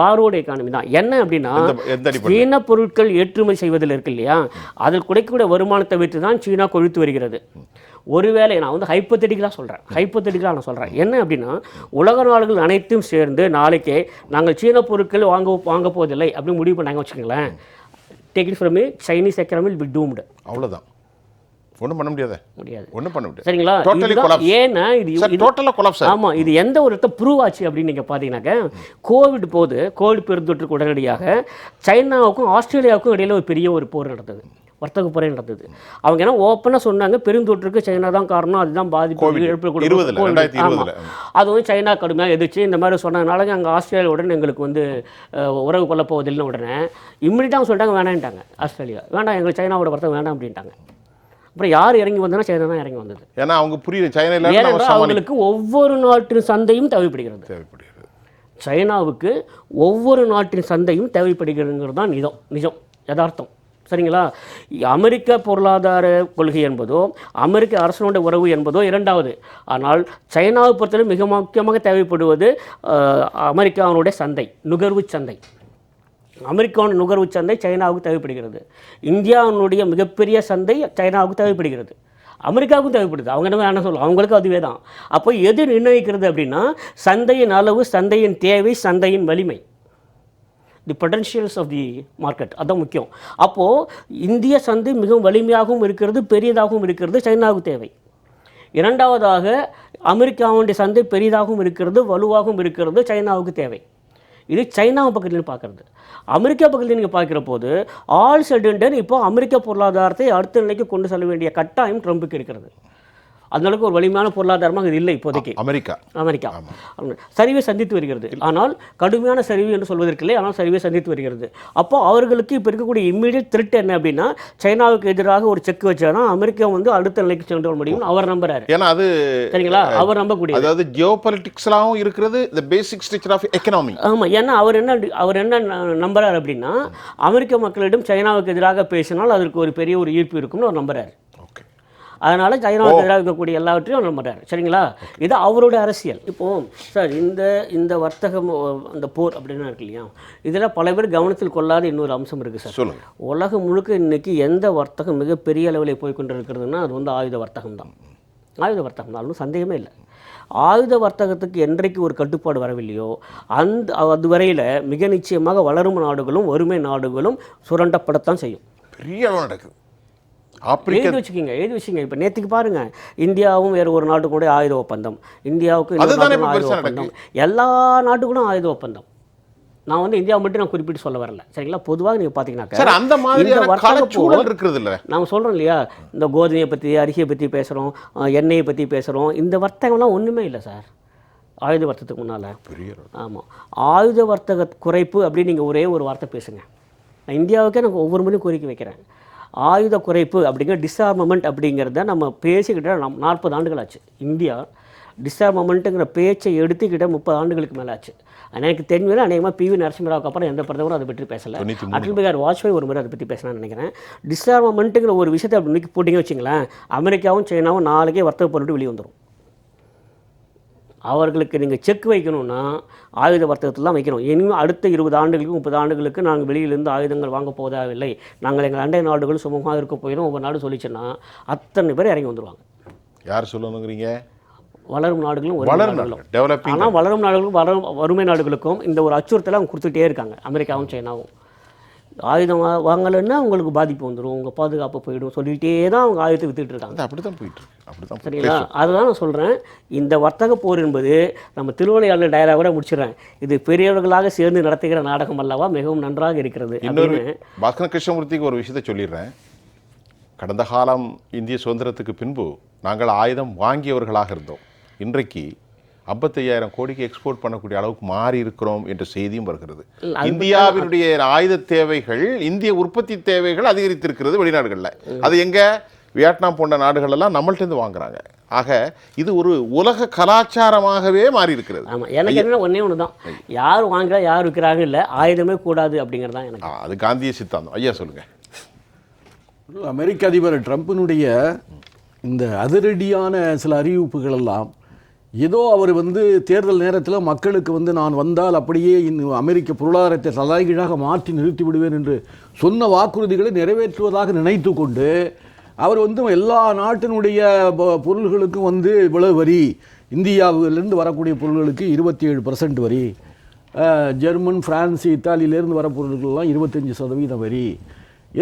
பாரோடு எக்கானமி தான். என்ன அப்படின்னா, சீன பொருட்கள் ஏற்றுமதி செய்வதில் இருக்கு இல்லையா, அதில் கிடைக்கக்கூடிய வருமானத்தை வைத்து தான் சீனா கொழுத்து வருகிறது. ஒருவேளை நான் ஹைப்போதெட்டிக்கலாக சொல்கிறேன். என்ன அப்படின்னா, உலக நாடுகள் அனைத்தும் சேர்ந்து நாளைக்கே நாங்கள் சீன பொருட்கள் வாங்க போவதில்லை அப்படின்னு முடிவு பண்ணாங்க வச்சுக்கோங்களேன். Take it from me, Chinese economy will be doomed. அவ்வளோதான். ஒன்றும் பண்ண முடியாது. ஒன்றும் பண்ண முடியாது. சரிங்களா? Totally collapse. ஏன்னா இது டோட்டலாக கொலாப்ஸ். ஆமாம், இது எந்த ஒரு இடத்த ப்ரூவ் ஆச்சு அப்படின்னு நீங்கள் பார்த்தீங்கன்னாக்க, கோவிட் பெருந்தொற்றுக்கு உடனடியாக சைனாவுக்கும் ஆஸ்திரேலியாவுக்கும் இடையில ஒரு பெரிய ஒரு போர் நடந்தது, வர்த்தக போரே நடந்தது. அவங்க என்ன ஓப்பனாக சொன்னாங்க, பெருந்தொற்றுக்கு சைனா தான் காரணம், அதுதான் பாதிப்பு அது வந்து சைனா கடுமையாக எதிர்த்து இந்த மாதிரி சொன்னதுனால அங்கே ஆஸ்திரேலியாவுடன் எங்களுக்கு வந்து உறவு கொள்ள போவதில்லை. உடனே இம்மிடியாக சொல்லிட்டாங்க, வேணான்ட்டாங்க. ஆஸ்திரேலியா வேண்டாம், எங்களுக்கு சைனாவோட வர்த்தகம் வேண்டாம் அப்படின்ட்டாங்க. அப்புறம் யார் இறங்கி வந்தனா? சைனா தான் இறங்கி வந்தது. ஏன்னா அவங்க புரியுது, சைனா அவங்களுக்கு ஒவ்வொரு நாட்டின் சந்தையும் தேவைப்படுகிறது. சைனாவுக்கு ஒவ்வொரு நாட்டின் சந்தையும் தேவைப்படுகிறதுங்கிறது தான் நிஜம் யதார்த்தம். சரிங்களா? அமெரிக்க பொருளாதார கொள்கை என்பதோ அமெரிக்க அரசனுடைய உறவு என்பதோ இரண்டாவது. ஆனால் சைனாவை பொறுத்தவரை மிக முக்கியமாக தேவைப்படுவது அமெரிக்காவுடைய சந்தை, நுகர்வு சந்தை. அமெரிக்காவின் நுகர்வு சந்தை சைனாவுக்கு தேவைப்படுகிறது. இந்தியாவினுடைய மிகப்பெரிய சந்தை சைனாவுக்கு தேவைப்படுகிறது, அமெரிக்காவுக்கும் தேவைப்படுது. அவங்க என்ன சொல்லுவோம், அவங்களுக்கு அதுவே தான். அப்போ எது நிர்ணயிக்கிறது அப்படின்னா, சந்தையின் அளவு, சந்தையின் தேவை, சந்தையின் வலிமை, தி பொட்டன்ஷியல்ஸ் ஆஃப் தி மார்க்கெட், அதுதான் முக்கியம். அப்போது இந்திய சந்தை மிகவும் வலிமையாகவும் இருக்கிறது, பெரியதாகவும் இருக்கிறது, சைனாவுக்கு தேவை. இரண்டாவதாக அமெரிக்காவுடைய சந்தை பெரிதாகவும் இருக்கிறது, வலுவாகவும் இருக்கிறது, சைனாவுக்கு தேவை. இது சைனாவை பக்கத்துலேருந்து பார்க்குறது. அமெரிக்கா பக்கத்தில் நீங்கள் பார்க்குற போது ஆல் சடன்டன் இப்போ அமெரிக்க பொருளாதாரத்தை அடுத்த நிலைக்கு கொண்டு செல்ல வேண்டிய கட்டாயம் ட்ரம்புக்கு இருக்கிறது. அதனால ஒரு வலிமையான பொருளாதாரமாக இது இல்லை இப்போதைக்கு. அமெரிக்கா சரிவை சந்தித்து வருகிறது. ஆனால் கடுமையான சரிவு என்று சொல்வதற்கில்லை, ஆனால் சரிவை சந்தித்து வருகிறது. அப்போ அவர்களுக்கு இப்போ இருக்கக்கூடிய இம்மீடியட் த்ரெட் என்ன அப்படின்னா, சைனாவுக்கு எதிராக ஒரு செக் வச்சானா அமெரிக்கா வந்து அடுத்த நிலைக்கு சென்று வர முடியும் அவர் நம்புறாரு. ஏன்னா அது சரிங்களா, அவர் நம்பக்கூடிய, அதாவது ஜியோபாலிட்டிக்ஸ்லாம் இருக்கிறது, தி பேசிக் ஸ்ட்ரக்சர் ஆஃப் எகனாமி. ஆமாம், ஏன்னா அவர் என்ன நம்புறாரு அப்படின்னா, அமெரிக்க மக்களிடம் சைனாவுக்கு எதிராக பேசினால் அதற்கு ஒரு பெரிய ஒரு ஈர்ப்பு இருக்கும்னு அவர் நம்புறாரு. அதனால் சைனாவுக்கு எதிராக இருக்கக்கூடிய எல்லாவற்றையும் அவர் நம்புறாரு. சரிங்களா? இது அவருடைய அரசியல். இப்போது சார் இந்த வர்த்தகம், அந்த போர் அப்படின்னா இருக்கு இல்லையா, இதில் பல பேர் கவனத்தில் கொள்ளாத இன்னொரு அம்சம் இருக்குது சார். உலகம் முழுக்க இன்றைக்கி எந்த வர்த்தகம் மிகப்பெரிய அளவில் போய்கொண்டு இருக்கிறதுனா அது வந்து ஆயுத வர்த்தகம் தான். ஆயுத வர்த்தகம் தான், சந்தேகமே இல்லை. ஆயுத வர்த்தகத்துக்கு என்றைக்கு ஒரு கட்டுப்பாடு வரவில்லையோ அது வரையில் மிக நிச்சயமாக வளரும் நாடுகளும் வறுமை நாடுகளும் சுரண்டப்படத்தான் செய்யும். பெரிய நடக்குது. எழுதி வச்சுக்கிங்க. இப்போ நேற்றுக்கு பாருங்கள், இந்தியாவும் வேறு ஒரு நாட்டு கூட ஆயுத ஒப்பந்தம், இந்தியாவுக்கு ஆயுத ஒப்பந்தம், எல்லா நாட்டுக்கும் ஆயுத ஒப்பந்தம். நான் வந்து இந்தியாவை மட்டும் நான் குறிப்பிட்டு சொல்ல வரல. சரிங்களா? பொதுவாக நீங்கள் பார்த்தீங்கன்னாக்கா அந்த மாதிரி வர்த்தகம் இருக்கிறது இல்லை. நாங்கள் சொல்கிறோம் இல்லையா, இந்த கோதுமையை பற்றி, அரிசியை பற்றி பேசுகிறோம், எண்ணெயை பற்றி பேசுகிறோம். இந்த வர்த்தகம்லாம் ஒன்றுமே இல்லை சார் ஆயுத வர்த்தகத்துக்கு முன்னால். ஆமாம், ஆயுத வர்த்தக குறைப்பு அப்படின்னு நீங்கள் ஒரே ஒரு வார்த்தை பேசுங்க. நான் இந்தியாவுக்கே நான் ஒவ்வொரு முறையும் கோரிக்கை வைக்கிறேன். ஆயுத குறைப்பு அப்படிங்கிற டிஸ்ஆர்மமெண்ட் அப்படிங்கிறத நம்ம பேசிக்கிட்ட 40 ஆண்டுகள் ஆச்சு. இந்தியா டிஸ்ஆர்மமெண்ட்டுங்கிற பேச்சை எடுத்துக்கிட்ட 30 ஆண்டுகளுக்கு மேலே ஆச்சு. எனக்கு தெரிஞ்சது அநேகமாக PV நரசிம்மராவுக்கு அப்புறம் எந்த பிரதமரும் அதை பற்றி பேசலை. அடல் பிகாரி வாஜ்பாய் ஒரு முறை அதை பற்றி பேசினான்னு நினைக்கிறேன். டிஸ்ஆர்மமெண்ட்டுங்கிற ஒரு விஷயத்தை அப்படி இன்னைக்கு போட்டிங்க வச்சிங்களேன், அமெரிக்காவும் சைனாவும் நாளைக்கே வர்த்தக போட்டு வெளியே வந்துடும். அவர்களுக்கு நீங்கள் செக் வைக்கணும்னா ஆயுத வர்த்தகத்தில் தான் வைக்கணும். இனிமேல் அடுத்த 20 ஆண்டுகளுக்கு 30 ஆண்டுகளுக்கு நாங்கள் வெளியிலேருந்து ஆயுதங்கள் வாங்க போவதில்லை, நாங்கள் எங்கள் அண்டை நாடுகள் சுமமாக இருக்க போயிடும் ஒவ்வொரு நாடு சொல்லிச்சுன்னா அத்தனை பேர் இறங்கி வந்துடுவாங்க. யார் சொல்லணுங்கிறீங்க? வளரும் நாடுகளும் ஆனால் வளரும் நாடுகளுக்கும் வறுமை நாடுகளுக்கும் இந்த ஒரு அச்சுறுத்தலை அவங்க கொடுத்துட்டே இருக்காங்க. அமெரிக்காவும் சைனாவும் ஆயுதம் வாங்கலைன்னா உங்களுக்கு பாதிப்பு வந்துடும், உங்கள் பாதுகாப்பு போயிடும் சொல்லிகிட்டே தான் அவங்க ஆயுதத்தை வித்துட்டு இருக்காங்க. அப்படி தான் போயிட்டு சரிங்களா? அதுதான் நான் சொல்கிறேன். இந்த வர்த்தக போர் என்பது நம்ம திருவிளையாடல் டயலாகோட முடிச்சிடுறேன். இது பெரியவர்களாக சேர்ந்து நடத்துகிற நாடகம் அல்லவா, மிகவும் நன்றாக இருக்கிறது. இன்னொரு பாஸ்கர கிருஷ்ணமூர்த்திக்கு ஒரு விஷயத்தை சொல்லிடுறேன். கடந்த காலம் இந்திய சுதந்திரத்துக்கு பின்பு நாங்கள் ஆயுதம் வாங்கியவர்களாக இருந்தோம். இன்றைக்கு 55,000 கோடிக்கு எக்ஸ்போர்ட் பண்ணக்கூடிய அளவுக்கு மாறி இருக்கிறோம் என்ற செய்தியும் வருகிறது. இந்தியாவினுடைய ஆயுத தேவைகள், இந்திய உற்பத்தி தேவைகள் அதிகரித்திருக்கிறது வெளிநாடுகளில். அது எங்கே? வியட்நாம் போன்ற நாடுகளெல்லாம் நம்மள்டேருந்து வாங்குறாங்க. ஆக இது ஒரு உலக கலாச்சாரமாகவே மாறி இருக்கிறது. ஆமாம், எனக்கு என்ன ஒன்று தான், யார் வாங்குறா யார் விற்கிறாங்க இல்லை, ஆயுதமே கூடாது அப்படிங்கிறது தான் எனக்கு. அது காந்திய சித்தாந்தம். ஐயா சொல்லுங்கள். அமெரிக்க அதிபர் ட்ரம்பினுடைய இந்த அதிரடியான சில அறிவிப்புகள் எல்லாம் ஏதோ அவர் தேர்தல் நேரத்தில் மக்களுக்கு நான் வந்தால் அப்படியே அமெரிக்க பொருளாதாரத்தை தலைகீழாக மாற்றி நிறுத்தி விடுவேன் என்று சொன்ன வாக்குறுதிகளை நிறைவேற்றுவதாக நினைத்து கொண்டு அவர் எல்லா நாட்டினுடைய பொருள்களுக்கும் இவ்வளவு வரி, இந்தியாவிலிருந்து வரக்கூடிய பொருள்களுக்கு 27% வரி, ஜெர்மன், பிரான்ஸ், இத்தாலியிலேருந்து வர பொருட்கள்லாம் 25% வரி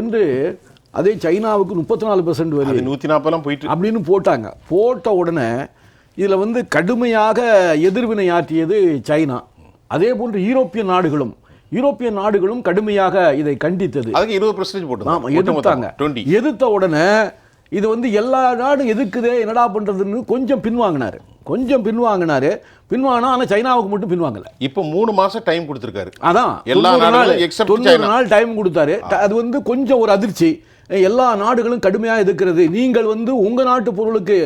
என்று அதே சைனாவுக்கு 34% வரி 140 போயிட்டு அப்படின்னு போட்டாங்க. போட்ட உடனே இதில் வந்து கடுமையாக எதிர்வினை ஆற்றியது சைனா. அதே போன்று யூரோப்பிய நாடுகளும் கடுமையாக இதை கண்டித்தது. அதுக்கு 20% போட்டு ஆமாம், எதிர்த்தாங்க. எதிர்த்த உடனே இது வந்து எல்லா நாடும் எதிர்க்குதே, என்னடா பண்ணுறதுன்னு கொஞ்சம் பின்வாங்கினாரு. ஆனால் சைனாவுக்கு மட்டும் பின்வாங்கல. இப்போ 3 மாசம் டைம் கொடுத்துருக்காரு. அதான் எல்லா 90 நாள் டைம் கொடுத்தாரு. அது வந்து கொஞ்சம் ஒரு அதிர்ச்சி. எல்லா நாடுகளும் கடுமையாக எதிர்க்கிறது. நீங்கள் வந்து உங்கள் நாட்டு பொருளுக்கு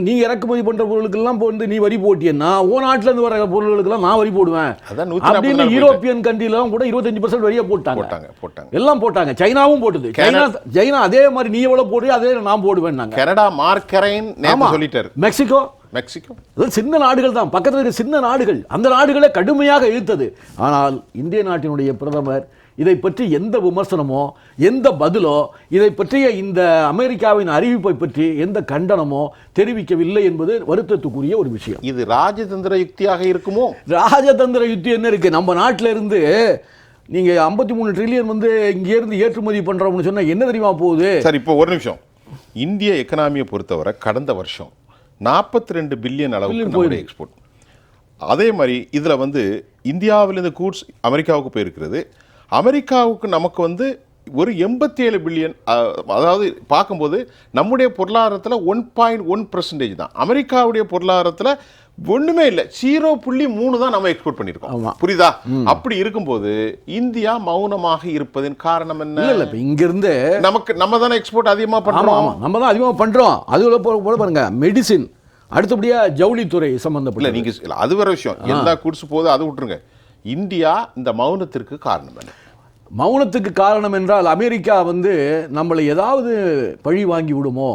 நீ இறக்குமதி பண்ணுற பொருளுக்கெல்லாம் வந்து நீ வரி போட்டியன்னா உன் நாட்டிலேருந்து வர பொருளுக்கெல்லாம் நான் வரி போடுவேன் அப்படின்னு யூரோப்பியன் கண்ட்ரிலாம் கூட 25% வரியை போட்டாங்க. எல்லாம் போட்டாங்க. சைனாவும் போட்டது. சைனா அதே மாதிரி நீ எவ்வளோ போடுறியோ அதே நான் போடுவேன். கனடா மார்க்கரைன் சொல்லிட்டாரு. மெக்சிகோ சின்ன நாடுகள் தான், பக்கத்தில் இருக்க சின்ன நாடுகள், அந்த நாடுகளை கடுமையாக இழுத்தது. ஆனால் இந்திய நாட்டினுடைய பிரதமர் இதை பற்றி எந்த விமர்சனமோ எந்த பதிலோ, இதை பற்றிய இந்த அமெரிக்காவின் அறிவிப்பை பற்றி எந்த கண்டனமோ தெரிவிக்கவில்லை என்பது வருத்தத்துக்குரிய ஒரு விஷயம். இது ராஜதந்திர யுக்தியாக இருக்குமோ? ராஜதந்திர யுக்தி என்ன இருக்கு? நம்ம நாட்டில இருந்து நீங்க 53 ட்ரில்லியன் வந்து இங்கேருந்து ஏற்றுமதி பண்றோம்னு சொன்னா என்ன தெரியுமா போகுது? சார் இப்போ ஒரு நிமிஷம். இந்திய எக்கனாமியை பொறுத்தவரை கடந்த வருஷம் 42 பில்லியன் அளவுக்கு எக்ஸ்போர்ட். அதே மாதிரி இதில் வந்து இந்தியாவிலிருந்து கூட்ஸ் அமெரிக்காவுக்கு போயிருக்கிறது. அமெரிக்காவுக்கு நமக்கு வந்து ஒரு 87 பில்லியன். அதாவது பார்க்கும்போது நம்முடைய பொருளாதாரத்தில் 1.1% தான். அமெரிக்காவுடைய பொருளாதாரத்தில் ஒன்றுமே இல்லை, 0.3 தான் நம்ம எக்ஸ்போர்ட் பண்ணியிருக்கோம். புரியுதா? அப்படி இருக்கும்போது இந்தியா மௌனமாக இருப்பதன் காரணம் என்ன? இல்லை இப்போ இங்கிருந்து நம்ம தானே எக்ஸ்போர்ட் அதிகமாக பண்ணுறோம். நம்ம தான் அதிகமாக பண்ணுறோம். அது போல பாருங்க, மெடிசின், அடுத்தபடியா ஜவுளித்துறை சம்பந்தப்பட்ட. நீங்கள் அது வேற விஷயம். எல்லா கூட்ஸ் போது அதை விட்டுருங்க. இந்தியா இந்த மௌனத்திற்கு காரணம் என்ன? மௌனத்துக்கு காரணம் என்றால் அமெரிக்கா வந்து நம்மளை ஏதாவது பழி வாங்கி விடுமோ,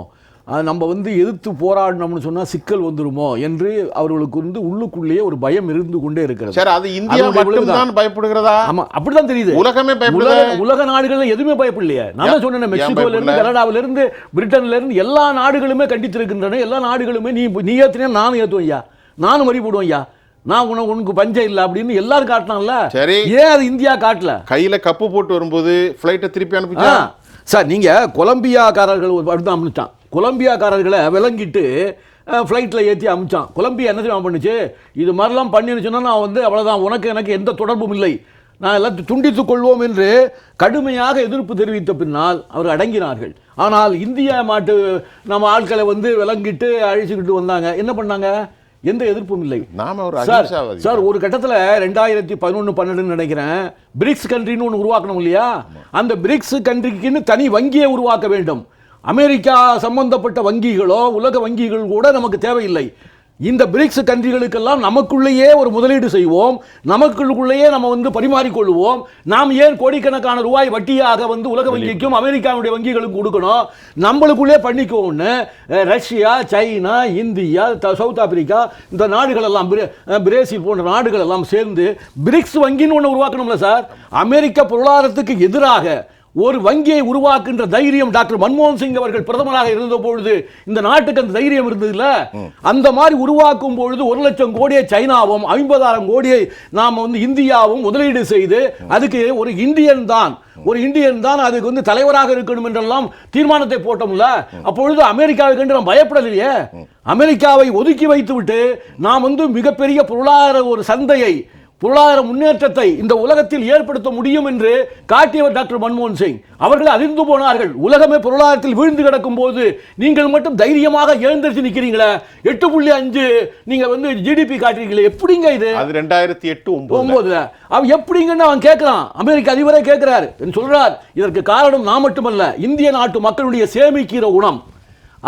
நம்ம வந்து எதிர்த்து போராடணும்னு சொன்னா சிக்கல் வந்துருமோ என்று அவர்களுக்கு வந்து உள்ளுக்குள்ளேயே ஒரு பயம் இருந்து கொண்டே இருக்கிறது. சார், அது இந்தியா மட்டும் தான் பயப்படுகிறதா? ஆமா, அப்படிதான் தெரியுது. உலகமே பயப்படுது. உலக நாடுகள் எதுவுமே பயப்படலையே. நான் சொன்னேன், மெக்சிகோல இருந்து கனடாவில இருந்து பிரிட்டன்ல இருந்து எல்லா நாடுகளுமே கண்டித்திருக்கின்றன. எல்லா நாடுகளுமே நீ ஏத்துனே நானும் ஏத்துவோம் ஐயா, நானும் வரி போடுவோம் ஐயா, நான் உனக்கு பஞ்சம் இல்லை அப்படின்னு எல்லாரும் காட்டினான்ல. சரி, ஏன் அது இந்தியா காட்டல? கையில கப்பு போட்டு வரும்போது ஃப்ளைட்டை திருப்பி அனுப்பிச்சா. சார், நீங்க கொலம்பியாக்காரர்கள் அனுப்பிச்சான். கொலம்பியாக்காரர்களை விளங்கிட்டு ஃப்ளைட்டில் ஏற்றி அமிச்சான். கொலம்பியா என்ன செய்ய பண்ணுச்சு? இது மாதிரிலாம் பண்ணின்னு சொன்னால் நான் வந்து அவ்வளோதான், எனக்கு எந்த தொடர்பும் இல்லை, நான் எல்லாம் துண்டித்துக் கொள்வோம் என்று கடுமையாக எதிர்ப்பு தெரிவித்த பின்னால் அவர் அடங்கினார்கள். ஆனால் இந்தியா நம்ம ஆட்களை வந்து விளங்கிட்டு அழிச்சுக்கிட்டு வந்தாங்க. என்ன பண்ணாங்க? எந்த எதிர்ப்பும் இல்லை. சார், ஒரு கட்டத்தில் 2011-12 நினைக்கிறேன், பிரிக்ஸ் கண்ட்ரின்னு ஒன்று உருவாக்கணும் இல்லையா? அந்த பிரிக்ஸ் கண்ட்ரிக்குன்னு தனி வங்கியை உருவாக்க வேண்டும். அமெரிக்கா சம்பந்தப்பட்ட வங்கிகளோ உலக வங்கிகள் கூட நமக்கு தேவையில்லை. இந்த பிரிக்ஸ் கண்ட்ரிகளுக்கெல்லாம் நமக்குள்ளேயே ஒரு முதலீடு செய்வோம், நமக்குள்ளேயே நம்ம வந்து பரிமாறிக்கொள்வோம். நாம் ஏன் கோடிக்கணக்கான ரூபாய் வட்டியாக வந்து உலக வங்கிக்கும் அமெரிக்காவுடைய வங்கிகளுக்கும் கொடுக்கணும்? நம்மளுக்குள்ளே பண்ணிக்கோன்னு Russia, China, India, South Africa, இந்த நாடுகள் எல்லாம், பிரேசில் போன்ற நாடுகள் எல்லாம் சேர்ந்து பிரிக்ஸ் வங்கின்னு ஒன்று உருவாக்கணும்ல சார். அமெரிக்க பொருளாதாரத்துக்கு எதிராக ஒரு வங்கியை உருவாக்குகின்ற தைரியம் டாக்டர் மன்மோகன் சிங் அவர்கள் பிரதமராக இருந்த பொழுது இந்த நாட்டுக்கு அந்த தைரியம் இருந்ததுல. அந்த மாதிரி உருவாக்கும் பொழுது 1 லட்சம் கோடியை சைனாவும் 50,000 கோடியை நாம வந்து இந்தியாவும் முதலீடு செய்து அதுக்கு ஒரு இந்தியன் தான் அதுக்கு வந்து தலைவராக இருக்கணும் என்றெல்லாம் தீர்மானத்தை போட்டோம்ல. அப்பொழுது அமெரிக்காவை கண்டு நாம் பயப்படலையே. அமெரிக்காவை ஒதுக்கி வைத்து விட்டு நாம் வந்து மிகப்பெரிய பொருளாதார ஒரு சந்தையை, பொருளாதார முன்னேற்றத்தை இந்த உலகத்தில் ஏற்படுத்த முடியும் என்று காட்டியவர் டாக்டர் மன்மோகன் சிங். அவர்கள் அதிர்ந்து போனார்கள். உலகமே பொருளாதாரத்தில் வீழ்ந்து கிடக்கும் போது நீங்கள் மட்டும் தைரியமாக எழுந்திருச்சு நிக்கிறீங்களே, 8.5 நீங்க வந்து ஜிடிபி காட்டுறீங்களே, எப்படிங்க இது? அது 2008-09 அவன் எப்படிங்கன்னு அவன் கேட்கிறான். அமெரிக்க அதிபரே கேட்கிறார், சொல்றார், இதற்கு காரணம் நான் மட்டுமல்ல, இந்திய நாட்டு மக்களுடைய சேமிக்கிற குணம்.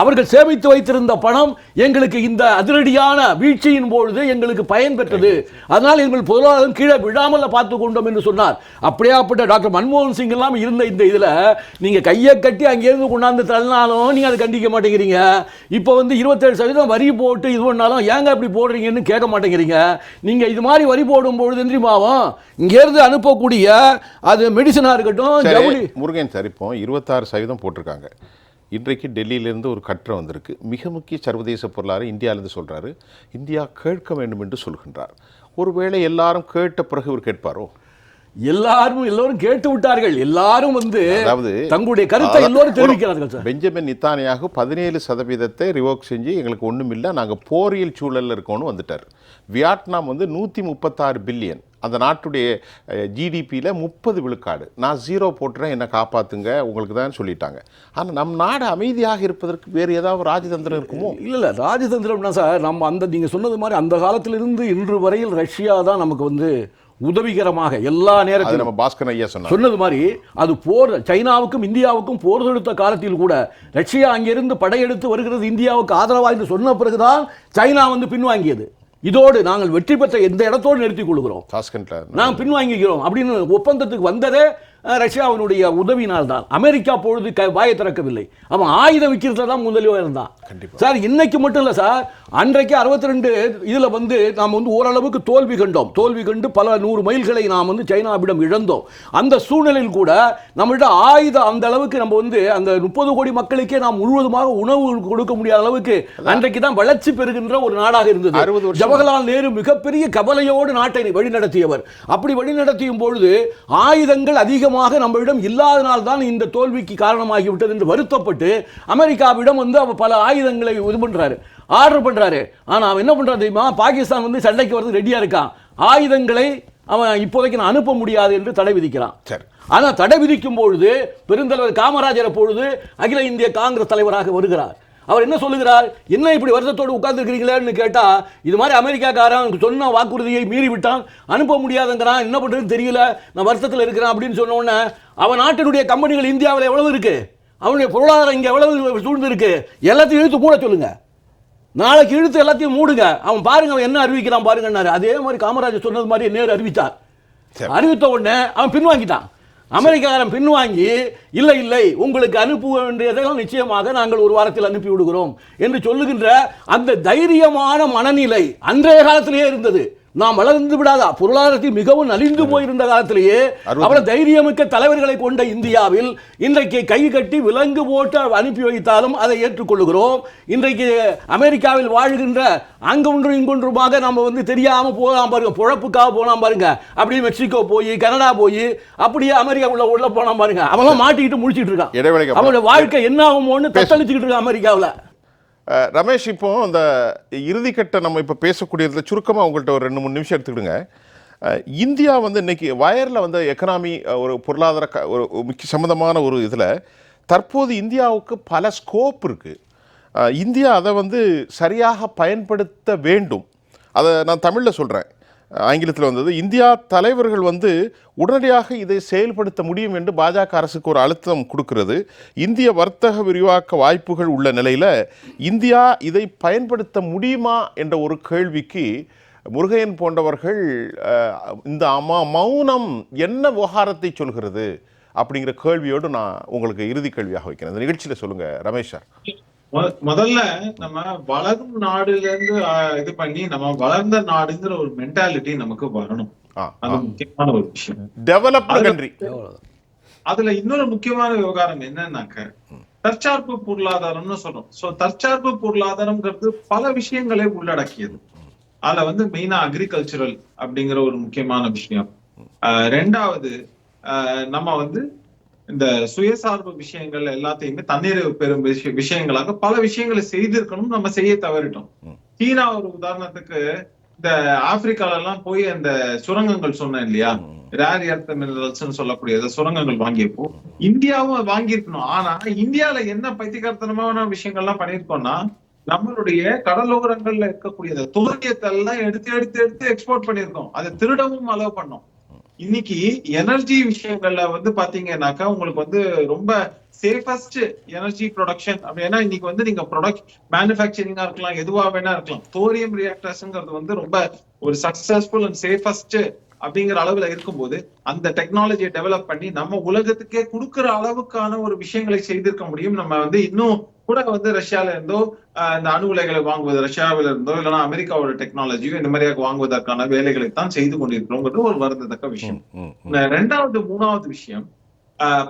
அவர்கள் சேமித்து வைத்திருந்த பணம் எங்களுக்கு இந்த அதிரடியான வீழ்ச்சியின் பொழுது எங்களுக்கு பயன் பெற்றது, அதனால் எங்கள் பொருளாதாரம் கீழே விழாமல் பார்த்து கொண்டோம் என்று சொன்னார். அப்படியாப்பட்ட டாக்டர் மன்மோகன் சிங் எல்லாம் இருந்த இந்த இதில் நீங்கள் கையை கட்டி அங்கேருந்து கொண்டாந்து தள்ளினாலும் நீங்கள் அதை கண்டிக்க மாட்டேங்கிறீங்க. இப்போ வந்து 27% வரி போட்டு இது பண்ணாலும் ஏங்க இப்படி போடுறீங்கன்னு கேட்க மாட்டேங்கிறீங்க. நீங்கள் இது மாதிரி வரி போடும் பொழுது என்றிமாவும் இங்கேருந்து அனுப்பக்கூடிய அது மெடிசனாக இருக்கட்டும். முருகன் சார், இப்போ 26% போட்டிருக்காங்க. இன்றைக்கு டெல்லியிலிருந்து ஒரு கட்டுரை வந்திருக்கு. மிக முக்கிய சர்வதேச பொருளாதாரம் இந்தியாவிலிருந்து சொல்கிறாரு, இந்தியா கேட்க வேண்டும் என்று சொல்கின்றார். ஒருவேளை எல்லாரும் கேட்ட பிறகு இவர் கேட்பாரோ? எல்லோரும் கேட்டு விட்டார்கள். எல்லாரும் வந்து அதாவது தங்களுடைய கருத்தை எல்லோரும் தெரிவிக்கிறார்கள் சார். பெஞ்சமின் நித்தானியாகு 17% ரிவோக் செஞ்சு எங்களுக்கு ஒண்ணும் இல்லை, நாங்க போரியல் சூழல்ல இருக்கோம்னு வந்துட்டார். வியட்நாம் வந்து 136 பில்லியன், அந்த நாட்டுடைய ஜிடிபியில் 30 விழுக்காடு. நான் 0 போட்டுறேன், என்ன காப்பாத்துங்க, உங்களுக்கு தான் சொல்லிட்டாங்க. ஆனால் நம் நாடு அமைதியாக இருப்பதற்கு வேறு ஏதாவது ராஜதந்திரம் இருக்குமோ? இல்லை ராஜதந்திரம்னா சார், நம்ம நீங்கள் சொன்னது மாதிரி அந்த காலத்திலிருந்து இன்று வரையில் ரஷ்யா தான் நமக்கு வந்து உதவிகரமாக எல்லா நேரத்திலும். நம்ம பாஸ்கர் ஐயா சொன்னது மாதிரி அது போர், சைனாவுக்கும் இந்தியாவுக்கும் போர் தொடுத்த காலத்தில் கூட ரஷ்யா அங்கிருந்து படையெடுத்து வருகிறது இந்தியாவுக்கு ஆதரவாக என்று சொன்ன பிறகுதான் சைனா வந்து பின்வாங்கியது. இதோடு நாங்கள் வெற்றி பெற்ற எந்த இடத்தோடு நிறுத்திக் கொள்கிறோம், நாங்கள் பின்வாங்கிக்கிறோம் அப்படின்னு ஒப்பந்தத்துக்கு வந்ததே ரஷ்யாவினுடைய உதவினால் தான். அமெரிக்கா பொழுது வாயை திறக்கவில்லை, அவன் ஆயுதம் விற்கிறதுல தான் முதலில் இருந்தான் சார். இன்னைக்கு மட்டும் இல்லை சார், அன்றைக்கு 62 இதில் வந்து நாம் வந்து ஓரளவுக்கு தோல்வி கண்டு பல 100 மைல்களை நாம் வந்து சைனாவிடம் இழந்தோம். அந்த சூழ்நிலையில் கூட நம்மள்ட்ட ஆயுதம் அந்த அளவுக்கு நம்ம வந்து அந்த 30 கோடி மக்களுக்கே நாம் முழுவதுமாக உணவு கொடுக்க முடியாத அளவுக்கு அன்றைக்கு தான் வளர்ச்சி பெறுகின்ற ஒரு நாடாக இருந்தது. ஜவஹர்லால் நேரு மிகப்பெரிய கவலையோடு நாட்டை வழிநடத்தியவர். அப்படி வழிநடத்தியும் பொழுது ஆயுதங்கள் அதிகமாக நம்மளிடம் இல்லாதனால் தான் இந்த தோல்விக்கு காரணமாகிவிட்டது என்று வருத்தப்பட்டு அமெரிக்காவிடம் வந்து அவர் பல ஆயுதங்களை இது பண்றாரு, ஆர்டர் பண்றாரு. ஆனா அவன் என்ன பண்றான் தெரியுமா, பாகிஸ்தான் வந்து சண்டைக்கு வரது ரெடியா இருக்கான், ஆயுதங்களை அவன் இப்போதைக்கு நான் அனுப்ப முடியாது என்று தடை விதிக்கிறான். ஆனா தடை விதிக்கும் பொழுது பெருந்தலைவர் காமராஜர் பொழுது அகில இந்திய காங்கிரஸ் தலைவராக வருகிறார். அவர் என்ன சொல்லுகிறார், என்ன இப்படி வருத்தத்தோடு உட்கார்ந்துருக்கிறீங்களேன்னு கேட்டா, இது மாதிரி அமெரிக்காக்காரன் சொன்ன வாக்குறுதியை மீறி விட்டான், அனுப்ப முடியாதுங்கிறான், என்ன பண்றதுன்னு தெரியல, நான் வருத்தத்தில் இருக்கிறேன் அப்படின்னு சொன்ன உடனே அவன் நாட்டினுடைய கம்பெனிகள் இந்தியாவில் எவ்வளவு இருக்கு, அவனுடைய பொருளாதாரம் இங்க எவ்வளவு சூழ்ந்து இருக்கு, எல்லாத்தையும் இழுத்து மூட சொல்லுங்க, நாளைக்கு இழுத்து எல்லாத்தையும் மூடுங்க, அவன் பாருங்க அவன் என்ன அறிவிக்கிறான் பாருங்கன்னாரு. அதே மாதிரி காமராஜர் சொன்னது மாதிரி நேரு அறிவித்தார். அறிவித்த உடனே அவன் பின்வாங்கிட்டான். அமெரிக்காரன் பின்வாங்கி இல்லை உங்களுக்கு அனுப்ப வேண்டியதெல்லாம் நிச்சயமாக நாங்கள் ஒரு வாரத்தில் அனுப்பி விடுகிறோம் என்று சொல்லுகின்ற அந்த தைரியமான மனநிலை அன்றைய காலத்திலேயே இருந்தது. நாம் வளர்ந்து விடாதா, பொருளாதாரத்தில் மிகவும் நலிந்து போயிருந்த காலத்திலேயே அவர் தைரியமிக்க தலைவர்களை கொண்ட இந்தியாவில் இன்றைக்கு கை கட்டி விலங்கு போட்டு அனுப்பி வைத்தாலும் அதை ஏற்றுக்கொள்ளுகிறோம். இன்றைக்கு அமெரிக்காவில் வாழ்கின்ற அங்கொன்றும் இங்கொன்றுமாக நம்ம வந்து தெரியாம போகலாம் பாருங்க, பொழப்புக்காக போகலாம் பாருங்க, அப்படியே மெக்சிகோ போய் கனடா போய் அப்படியே அமெரிக்கா உள்ள போலாம் பாருங்க, அவெல்லாம் மாட்டிக்கிட்டு முடிச்சிட்டு இருக்கான். அவனுடைய வாழ்க்கை என்ன ஆகுமோன்னு தத்தளிச்சுக்கிட்டு இருக்கான் அமெரிக்காவில். ரமேஷ், இப்போ இந்த இறுதிக்கட்ட நம்ம இப்போ பேசக்கூடியதில் சுருக்கமாக உங்கள்கிட்ட ஒரு 2-3 நிமிஷம் எடுத்துக்கிடுங்க. இந்தியா வந்து இன்னைக்கு வயரில் வந்து எக்கனாமி ஒரு பொருளாதார ஒரு முக்கிய சம்மந்தமான ஒரு இதில் தற்போது இந்தியாவுக்கு பல ஸ்கோப் இருக்குது. இந்தியா அதை வந்து சரியாக பயன்படுத்த வேண்டும். அதை நான் தமிழில் சொல்கிறேன், ஆங்கிலத்தில் வந்தது. இந்தியா தலைவர்கள் வந்து உடனடியாக இதை செயல்படுத்த முடியும் என்று பாஜக அரசுக்கு ஒரு அழுத்தம் கொடுக்கிறது. இந்திய வர்த்தக விரிவாக்க வாய்ப்புகள் உள்ள நிலையில் இந்தியா இதை பயன்படுத்த முடியுமா என்ற ஒரு கேள்விக்கு முருகையன் போன்றவர்கள் இந்த மௌனம் என்ன விவகாரத்தை சொல்கிறது அப்படிங்கிற கேள்வியோடு நான் உங்களுக்கு இறுதி கேள்வியாக வைக்கிறேன். இந்த நிகழ்ச்சியில் சொல்லுங்க ரமேஷ் சார். முதல்ல நம்ம வளரும் நாடுல இருந்து இது பண்ணி நம்ம வளர்ந்த நாடுங்கிற ஒரு மென்டாலிட்டி நமக்கு வரணும். அது முக்கியமான ஒரு விஷயம். Developed country. அதுல இன்னொரு முக்கியமான விவகாரம் என்னன்னாக்க தற்சார்பு பொருளாதாரம்னு சொல்றோம். சோ தற்சார்பு பொருளாதாரம்ங்கிறது பல விஷயங்களை உள்ளடக்கியது. அதுல வந்து மெயினா அக்ரிகல்ச்சரல் அப்படிங்கிற ஒரு முக்கியமான விஷயம். ரெண்டாவது நம்ம வந்து இந்த சுயசார்பு விஷயங்கள் எல்லாத்தையுமே தன்னிறைவு பெறும் விஷயங்களாக பல விஷயங்களை செய்திருக்கணும், நம்ம செய்ய தவறிட்டோம். சீனா ஒரு உதாரணத்துக்கு இந்த ஆப்பிரிக்கால எல்லாம் போய் அந்த சுரங்கங்கள் சொன்னேன் இல்லையா, ரேர் எர்த் மினரல்ஸ் சொல்லக்கூடிய சுரங்கங்கள் வாங்கியப்போ இந்தியாவும் வாங்கியிருக்கணும். ஆனா இந்தியால என்ன பைத்தியகாரத்தனமான விஷயங்கள்லாம் பண்ணிருக்கோம்னா, நம்மளுடைய கடலோரங்கள்ல இருக்கக்கூடிய துறையத்தை எல்லாம் எடுத்து எக்ஸ்போர்ட் பண்ணிருக்கோம், அதை திருடவும் அலோவ் பண்ணோம். இன்னைக்கு எனர்ஜி விஷயங்கள்ல வந்து பாத்தீங்கன்னாக்கா உங்களுக்கு வந்து ரொம்ப சேஃபஸ்ட் எனர்ஜி ப்ரொடக்ஷன் அப்படின்னா இன்னைக்கு வந்து நீங்க மேனுஃபேக்சரிங்கா இருக்கலாம், எதுவா வேணா இருக்கலாம். தோரியம் ரியாக்டர்ஸ்ங்கிறது வந்து ரொம்ப ஒரு சக்சஸ்ஃபுல் அண்ட் சேஃபஸ்ட் அப்படிங்கிற அளவுல இருக்கும்போது அந்த டெக்னாலஜியை டெவலப் பண்ணி நம்ம உலகத்துக்கே கொடுக்குற அளவுக்கான ஒரு விஷயங்களை செய்திருக்க முடியும். நம்ம வந்து இன்னும் கூட வந்து ரஷ்யால இருந்தோ இந்த அணு உலைகளை வாங்குவது, ரஷ்யாவில இருந்தோ இல்லைன்னா அமெரிக்காவோட டெக்னாலஜியோ இந்த மாதிரியாக வாங்குவதற்கான வேலைகளை தான் செய்து கொண்டிருக்கிறோங்கிறது ஒரு வருந்தத்தக்க விஷயம். ரெண்டாவது மூணாவது விஷயம்,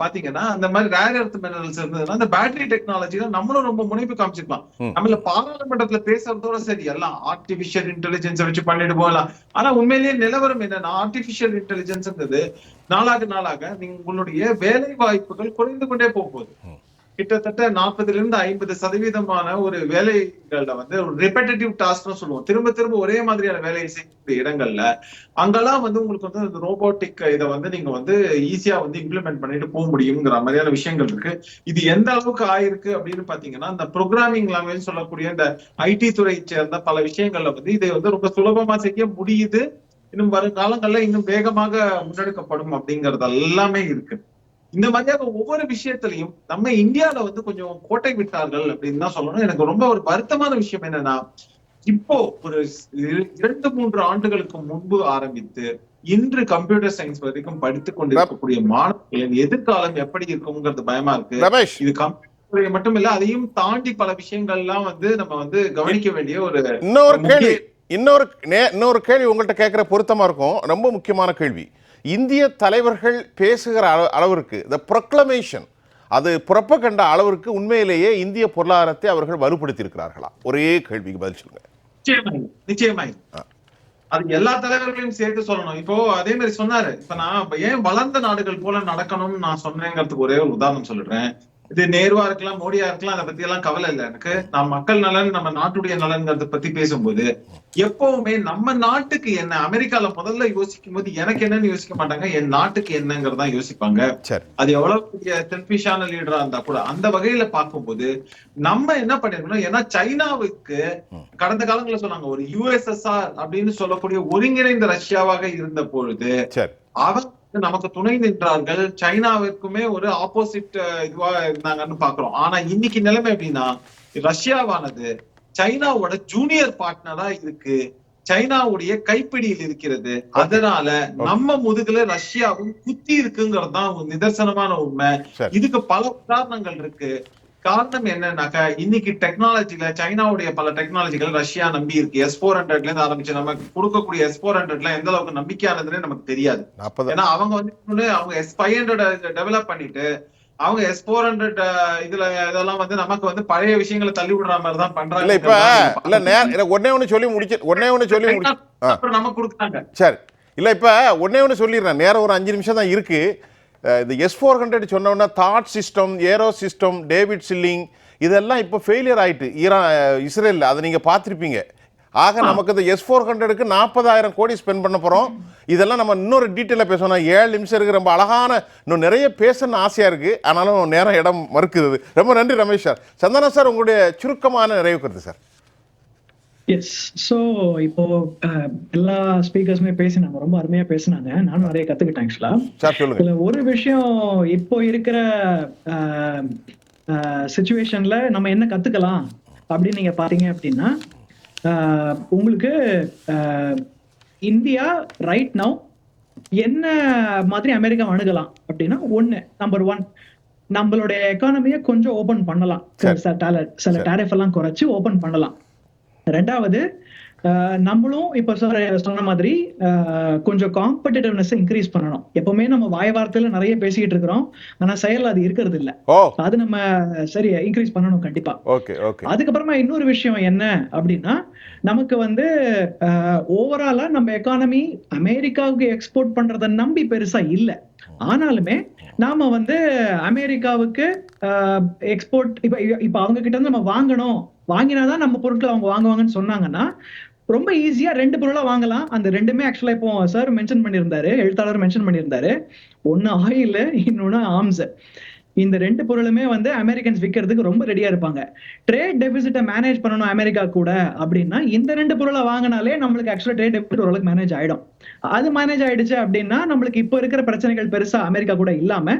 பாத்தீங்கன்னா அந்த மாதிரி ரேர் எர்த் மினரல்ஸ் இருந்ததுன்னா அந்த பேட்டரி டெக்னாலஜில நம்மளும் ரொம்ப முனைப்பு காமிச்சிருக்கலாம். நம்மள பாராளுமன்றத்துல பேசுறதோட சரி எல்லாம் ஆர்டிபிஷியல் இன்டெலிஜென்ஸ் வச்சு பண்ணிடுவோம். ஆனா உண்மையிலேயே நிலவரம் என்னன்னா ஆர்டிபிஷியல் இன்டெலிஜென்ஸ்ங்கிறது நாளாக உங்களுடைய வேலை வாய்ப்புகள் குறைந்து கொண்டே போகுது. கிட்டத்தட்ட 40% ஒரு வேலைகள்ல வந்து ஒரு ரிப்பெட்டிட்டிவ் டாஸ்க்னு சொல்லுவோம். திரும்ப திரும்ப ஒரே மாதிரியான வேலையை செய்யக்கூடிய இடங்கள்ல அங்கெல்லாம் வந்து உங்களுக்கு வந்து இந்த ரோபோட்டிக் இதை வந்து நீங்க வந்து ஈஸியா வந்து இம்ப்ளிமெண்ட் பண்ணிட்டு போக முடியுங்கிற மாதிரியான விஷயங்கள் இருக்கு. இது எந்த அளவுக்கு ஆயிருக்கு அப்படின்னு பாத்தீங்கன்னா இந்த ப்ரோக்ராமிங் லாங்குவேஜ் சொல்லக்கூடிய இந்த ஐடி துறை சேர்ந்த பல விஷயங்கள்ல வந்து இதை வந்து ரொம்ப சுலபமா செய்ய முடியுது. இன்னும் வரும் காலங்கள்ல இன்னும் வேகமாக முன்னெடுக்கப்படும் அப்படிங்கறது எல்லாமே இருக்கு. இந்த மாதிரியாக ஒவ்வொரு விஷயத்திலையும் நம்ம இந்தியாவில வந்து கொஞ்சம் கோட்டை விட்டார்கள் அப்படின்னு தான் சொல்லணும். எனக்கு ரொம்ப ஒரு வருத்தமான விஷயம் என்னன்னா, இப்போ ஒரு 2-3 ஆண்டுகளுக்கு முன்பு ஆரம்பித்து இன்று கம்ப்யூட்டர் சயின்ஸ் வரைக்கும் படித்துக் கொண்டிருக்கக்கூடிய மாணவர்களின் எதிர்காலம் எப்படி இருக்குங்கிறது பயமா இருக்கு. இது கம்ப்யூட்டர் துறை மட்டும் இல்ல, அதையும் தாண்டி பல விஷயங்கள்லாம் வந்து நம்ம வந்து கவனிக்க வேண்டிய ஒரு இன்னொரு கேள்வி உங்கள்கிட்ட கேட்கிற பொருத்தமா இருக்கும். ரொம்ப முக்கியமான கேள்வி. இந்திய தலைவர்கள் பேசுகிற அளவிற்கு இந்த ப்ரொக்ளமேஷன் அது புறப்ப கண்ட அளவிற்கு உண்மையிலேயே இந்திய பொருளாதாரத்தை அவர்கள் வலுப்படுத்தி இருக்கிறார்களா? ஒரே கேள்விக்கு பதில் சொல்லுங்க. நிச்சயமாய் அது எல்லா தலைவர்களையும் சேர்த்து சொல்லணும். இப்போ அதே மாதிரி சொன்னாரு, இப்ப நான் ஏன் வளர்ந்த நாடுகள் போல நடக்கணும்னு நான் சொன்னேங்கிறதுக்கு ஒரே ஒரு உதாரணம் சொல்லிடுறேன். இது நேருவா இருக்கலாம், மோடியா இருக்கலாம், அதை பத்தி எல்லாம் கவலை இல்லை எனக்கு. நான் மக்கள் நலன், நம்ம நாட்டுடைய நலன்கிறத பத்தி பேசும்போது எப்பவுமே நம்ம நாட்டுக்கு என்ன, அமெரிக்கால முதல்ல யோசிக்கும் போது எனக்கு என்னன்னு யோசிக்க மாட்டாங்க, என் நாட்டுக்கு என்னங்கிறதா யோசிப்பாங்க. அது எவ்வளவு பெரிய செல்பிஷான லீடரா இருந்தா கூட அந்த வகையில பார்க்கும்போது நம்ம என்ன பண்ணிருக்கணும், ஏன்னா சைனாவுக்கு கடந்த காலங்களில் சொன்னாங்க ஒரு USSR அப்படின்னு சொல்லக்கூடிய ஒருங்கிணைந்த ரஷ்யாவாக இருந்த பொழுது அவங்க நமக்கு துணை நின்றார்கள். சைனாவிற்குமே ஒரு ஆப்போசிட் இதுவா இருந்தாங்கன்னு பாக்குறோம். ஆனா இன்னைக்கு நிலைமை எப்படின்னா ரஷ்யாவானது சைனாவோட ஜூனியர் பார்ட்னரா இருக்கு, சைனாவுடைய கைப்பிடியில் இருக்கிறது. அதனால நம்ம முதுகுல ரஷ்யாவும் குத்தி இருக்குங்கிறது தான் நிதர்சனமான உண்மை. இதுக்கு பல உதாரணங்கள் இருக்கு. காரணம் என்னன்னாக்கா இன்னைக்கு டெக்னாலஜில சைனாவுடைய பல டெக்னாலஜிகள் ரஷ்யா நம்பி இருக்கு. S-400ல இருந்து ஆரம்பிச்சு நமக்கு கொடுக்கக்கூடிய S-400ல எந்த அளவுக்கு நம்பிக்கையானதுன்னு நமக்கு தெரியாது. ஏன்னா அவங்க வந்து அவங்க S-500 டெவலப் பண்ணிட்டு அவங்க S-400 இதெல்லாம் வந்து நமக்கு வந்து பழைய விஷயங்களை தள்ளி விடுற மாதிரி தான் பண்றாங்க. இப்ப ஒன்னே ஒண்ணு சொல்லி முடிச்சு அப்புறம் நமக்கு கொடுத்தாங்க. சரி, இல்ல இப்ப ஒன்னே ஒண்ணு சொல்லிடுறேன், நேரம் ஒரு 5 நிமிஷம் தான் இருக்கு. இந்த S-400 சொன்னோன்னா தாட் system, Arrow system, David sling இதெல்லாம் இப்போ ஃபெயிலியர் ஆயிட்டு இஸ்ரேலில். அதை நீங்கள் பார்த்துருப்பீங்க. ஆக நமக்கு இந்த S-400க்கு 40,000 கோடி ஸ்பெண்ட் பண்ண போகிறோம். இதெல்லாம் நம்ம இன்னொரு டீட்டெயிலாக பேசணும். 7 நிமிஷம் இருக்குது, ரொம்ப அழகான இன்னும் நிறைய பேசணும்னு ஆசையாக இருக்குது, ஆனாலும் நேரம் இடம் மறுக்குது. ரொம்ப நன்றி ரமேஷ் சார். சந்தனா சார், உங்களுடைய சுருக்கமான நிறைவு கருத்து சார். எஸ், ஸோ இப்போ எல்லா ஸ்பீக்கர்ஸுமே பேசினாங்க, ரொம்ப அருமையா பேசினாங்க. நானும் நிறைய கத்துக்கிட்டேன் ஆக்சுவலா. இதுல ஒரு விஷயம், இப்போ இருக்கிற சிச்சுவேஷன்ல நம்ம என்ன கத்துக்கலாம் அப்படின்னு நீங்க பாத்தீங்க அப்படின்னா, உங்களுக்கு இந்தியா ரைட் நவ் என்ன மாதிரி அமெரிக்கா அணுகலாம் அப்படின்னா, நம்பர் 1 நம்மளுடைய எக்கானமியை கொஞ்சம் ஓபன் பண்ணலாம், சில டேரிஃப் எல்லாம் குறைச்சு ஓபன் பண்ணலாம். 2வது, நம்மளும் இப்ப சொன்ன மாதிரி கொஞ்சம் காம்படிட்டிவ்னஸ் இன்க்ரீஸ் பண்ணணும். எப்பவுமே நம்ம வாய் வார்த்தையில நிறைய பேசிக்கிட்டு இருக்கிறோம், ஆனா செயல் அது இருக்கிறது இல்ல. அது நம்ம சரி இன்க்ரீஸ் பண்ணணும் கண்டிப்பா. அதுக்கப்புறமா இன்னொரு விஷயம் என்ன அப்படின்னா, நமக்கு வந்து ஓவராலா நம்ம எக்கானமி அமெரிக்காவுக்கு எக்ஸ்போர்ட் பண்றதை நம்பி பெருசா இல்ல. ஆனாலுமே நாம வந்து அமெரிக்காவுக்கு எக்ஸ்போர்ட் இப்ப அவங்க கிட்ட இருந்து நம்ம வாங்கினாதான் நம்ம பொருட்கள் அவங்க வாங்குவாங்கன்னு சொன்னாங்கன்னா ரொம்ப ஈஸியா 2 பொருளா வாங்கலாம். அந்த ரெண்டுமே ஆக்சுவலா இப்போ சார் மென்ஷன் பண்ணியிருந்தாரு, எழுத்தாளர் மென்ஷன் பண்ணியிருந்தாரு. ஒன்னு ஆயில், இன்னொன்னு ஆர்ம்ஸ். இந்த 2 பொருளுமே வந்து அமெரிக்கன்ஸ் விற்கிறதுக்கு ரொம்ப ரெடியா இருப்பாங்க. ட்ரேட் டெபிசிட்டை மேனேஜ் பண்ணணும் அமெரிக்கா கூட அப்படின்னா இந்த 2 பொருளை வாங்கினாலே நம்மளுக்கு ஆக்சுவலா ட்ரேட் டெபிசிட் ஓரளவுக்கு மேனேஜ் ஆயிடும். அது மேனேஜ் ஆயிடுச்சு அப்படின்னா நம்மளுக்கு இப்போ இருக்கிற பிரச்சனைகள் பெருசா அமெரிக்கா கூட இல்லாம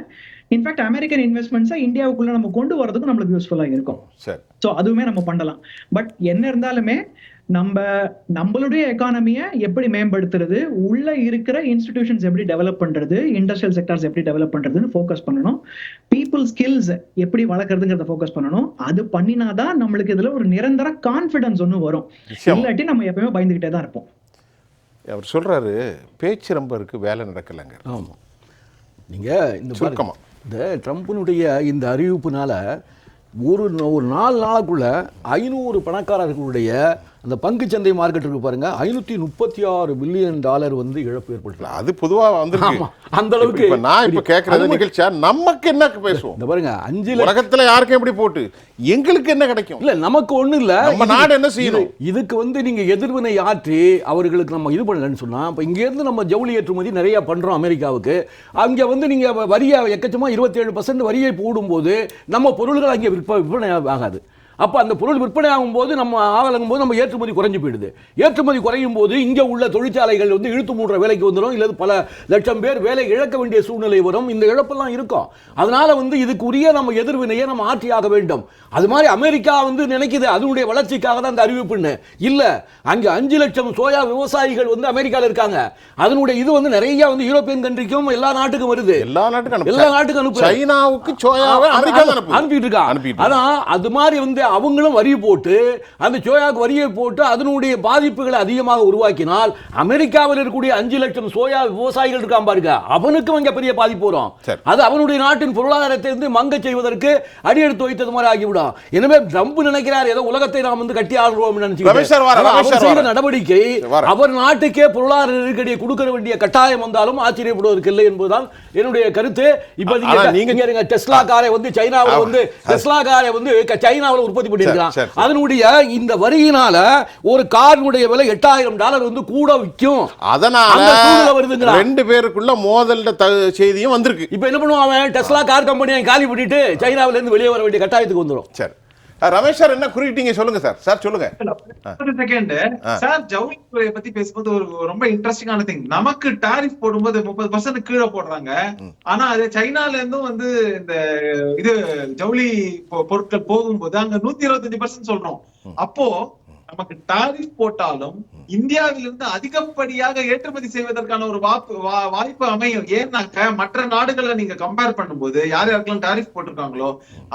இன்ஃபேக்ட் அமெரிக்கன் இன்வெஸ்ட்மெண்ட்ஸை இந்தியாவுக்குள்ள நம்ம கொண்டு வரதுக்கும் நம்மளுக்கு யூஸ்ஃபுல்லா இருக்கும். ஸோ அதுவுமே நம்ம பண்ணலாம். பட் என்ன இருந்தாலுமே நம்மளுடைய எக்கானமியை எப்படி மேம்படுத்துறது, உள்ள இருக்கிற இன்ஸ்டிடியூஷன்ஸ் எப்படி டெவலப் பண்றது, இண்டஸ்ட்ரியல் செக்டர்ஸ் எப்படி டெவலப் பண்றதுன்னு ஃபோக்கஸ் பண்ணணும். பீப்புள் ஸ்கில்ஸ் எப்படி வளர்க்கறதுங்கிறத ஃபோக்கஸ் பண்ணணும். அது பண்ணினாதான் நம்மளுக்கு இதுல ஒரு நிரந்தர கான்ஃபிடன்ஸ் ஒன்று வரும். இல்லாட்டி நம்ம எப்பவுமே பயந்துகிட்டே தான் இருப்போம். அவர் சொல்றாரு பேச்சு ரொம்ப இருக்கு, வேலை நடக்கலைங்க. ஆமா, நீங்க இந்த சுருக்கமா இந்த ட்ரம்ப்பினுடைய இந்த அறிவிப்புனால ஒரு 4 நாளுக்குள்ள 500 பணக்காரர்களுடைய அந்த பங்குச்சந்தை மார்க்கெட் இருக்கு பாருங்க, $536 பில்லியன் வந்து இழப்பு ஏற்பட்டு. அது பொதுவா வந்திருக்கு. அந்த அளவுக்கு நான் இப்ப கேட்கறது நிகழ்ச்சியா நமக்கு என்ன பேசுவோம்? இந்த பாருங்க 5 உலகத்துல யாருக்கும் எப்படி போட்டு எங்களுக்கு என்ன கிடைக்கும்? இல்ல நமக்கு ஒண்ணு இல்ல, நம்ம நாடு என்ன செய்யணும்? இதுக்கு நீங்க எதிர்வினை ஆற்றி அவர்களுக்கு நம்ம இது பண்ணலன்னு சொன்னா, இப்ப இங்க இருந்து நம்ம ஜவுளி ஏற்றுமதி நிறைய பண்றோம் அமெரிக்காவுக்கு. அங்க நீங்க வரியை எக்கச்சமா 27% வரியை போடும்போது நம்ம பொருள்கள் அங்கே விற்பனை ஆகாது. அப்போ அந்த பொருள் விற்பனை ஆகும்போது நம்ம ஆகலங்கும்போது நம்ம ஏற்றுமதி குறைஞ்சு போயிடுது. ஏற்றுமதி குறையும் போது இங்கே உள்ள தொழிற்சாலைகள் இழுத்து மூடுற வேலைக்கு வந்துடும், இல்லை பல லட்சம் பேர் வேலை இழக்க வேண்டிய சூழ்நிலை வரும். இந்த இழப்பெல்லாம் இருக்கும். அதனால இதுக்குரிய நம்ம எதிர்வினையை நம்ம ஆற்றியாக வேண்டும். அது மாதிரி அமெரிக்கா நினைக்குது அதனுடைய வளர்ச்சிக்காக தான் அந்த அறிவிப்புன்னு. இல்லை, அங்கே 5 லட்சம் சோயா விவசாயிகள் அமெரிக்காவில் இருக்காங்க. அதனுடைய இது நிறைய யூரோப்பியன் கண்ட்ரிக்கும் எல்லா நாட்டுக்கும் வருது. எல்லா நாட்டுக்கும் அனுப்பு. சைனாவுக்கு சோயாவை அமெரிக்கா அனுப்பிட்டு இருக்காங்க. அதான் அது மாதிரி அவங்களும் வரி போட்டு அந்த சோயாவுக்கு வரியை போட்டு அதனுடைய பாதிப்புகளை அதிகமாக உருவாக்கினால் அமெரிக்காவில் இருக்கக்கூடிய 5 லட்சம் சோயா விவசாயிகள் இருக்கான் பாருங்க, அவனுக்கும் அங்க பெரிய பாதிப்பு வரும். அது அவனுடைய நாட்டின் பொருளாதாரத்தை மங்க செய்வதற்கு அடியெடுத்து வைத்தது மாதிரி ஆகிவிடும். எனவே ட்ரம்ப் நினைக்கிறார் ஏதோ உலகத்தை நாம் கட்டி ஆடுறோம் நினைச்சு நடவடிக்கை அவர் நாட்டுக்கே பொருளாதார நெருக்கடியை கொடுக்க வேண்டிய கட்டாயம் வந்தாலும் ஆச்சரியப்படுவதற்கு இல்லை என்பதுதான் என்னுடைய கருத்து. இப்ப நீங்க டெஸ்லா காரை சைனாவில் டெஸ்லா காரை சைனாவில் உற்பத்தி பண்ணிருக்கான். அதனுடைய இந்த வரியினால ஒரு காரினுடைய விலை $8000 கூட விற்கும். அதனால 2 பேருக்குள்ள மோதல் செய்தியும் வந்திருக்கு. இப்ப என்ன பண்ணுவான், டெஸ்லா கார் கம்பெனியை காலி பண்ணிட்டு சைனாவில இருந்து வெளியே வர வேண்டிய கட்டாயத்துக்கு வந்துடும். சரி, ரமேஷ் சார் என்ன குறிப்பிட்டீங்க சொல்லுங்க சார். சார் சொல்லுங்க. சார் ஜவுளித்துறையை பத்தி பேசும்போது ஒரு ரொம்ப இன்ட்ரெஸ்டிங்கான திங், நமக்கு டாரிஃப் போடும்போது 30% கீழே போடுறாங்க. ஆனா அது சைனால இருந்தும் இந்த இது ஜவுளி பொருட்கள் போகும்போது அங்க 125% சொல்றோம். அப்போ நமக்கு டாரிஃப் போட்டாலும் இந்தியாவிலிருந்து அதிகப்படியாக ஏற்றுமதி செய்வதற்கான ஒரு வாய்ப்பு அமையும். ஏன்னாக்க மற்ற நாடுகளை நீங்க கம்பேர் பண்ணும்போது யார் யாருக்கெல்லாம் டாரிஃப் போட்டிருக்காங்களோ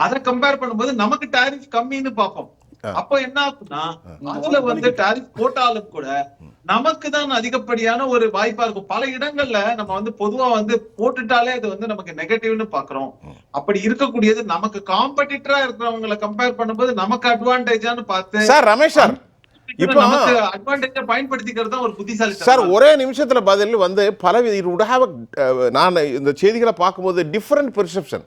அதை கம்பேர் பண்ணும்போது நமக்கு டாரிஃப் கம்மின்னு பார்ப்போம். அப்போ என்ன ஆகும்னா அதுல டாரிஃப் போட்டாலும் கூட நமக்கு தான் அதிகப்படியான ஒரு வாய்ப்பா இருக்கும். பல இடங்கள்ல நம்ம பொதுவா போட்டுட்டாலே அது நமக்கு நெகட்டிவ்னு பாக்குறோம். அப்படி இருக்கக்கூடியது நமக்கு காம்படிட்டரா இருக்கிறவங்களை கம்பேர் பண்ணும்போது நமக்கு அட்வான்டேஜான்னு பார்த்து சார் ரமேஷ் சார் இப்போ அட்வான்டேஜ் பயன்படுத்திக்கிறது தான் ஒரு புத்திசாலி சார். ஒரே நிமிஷத்துல பதில் பல நான் இந்த செய்திகளை பார்க்கும்போது டிஃபரெண்ட் பெர்செப்ஷன்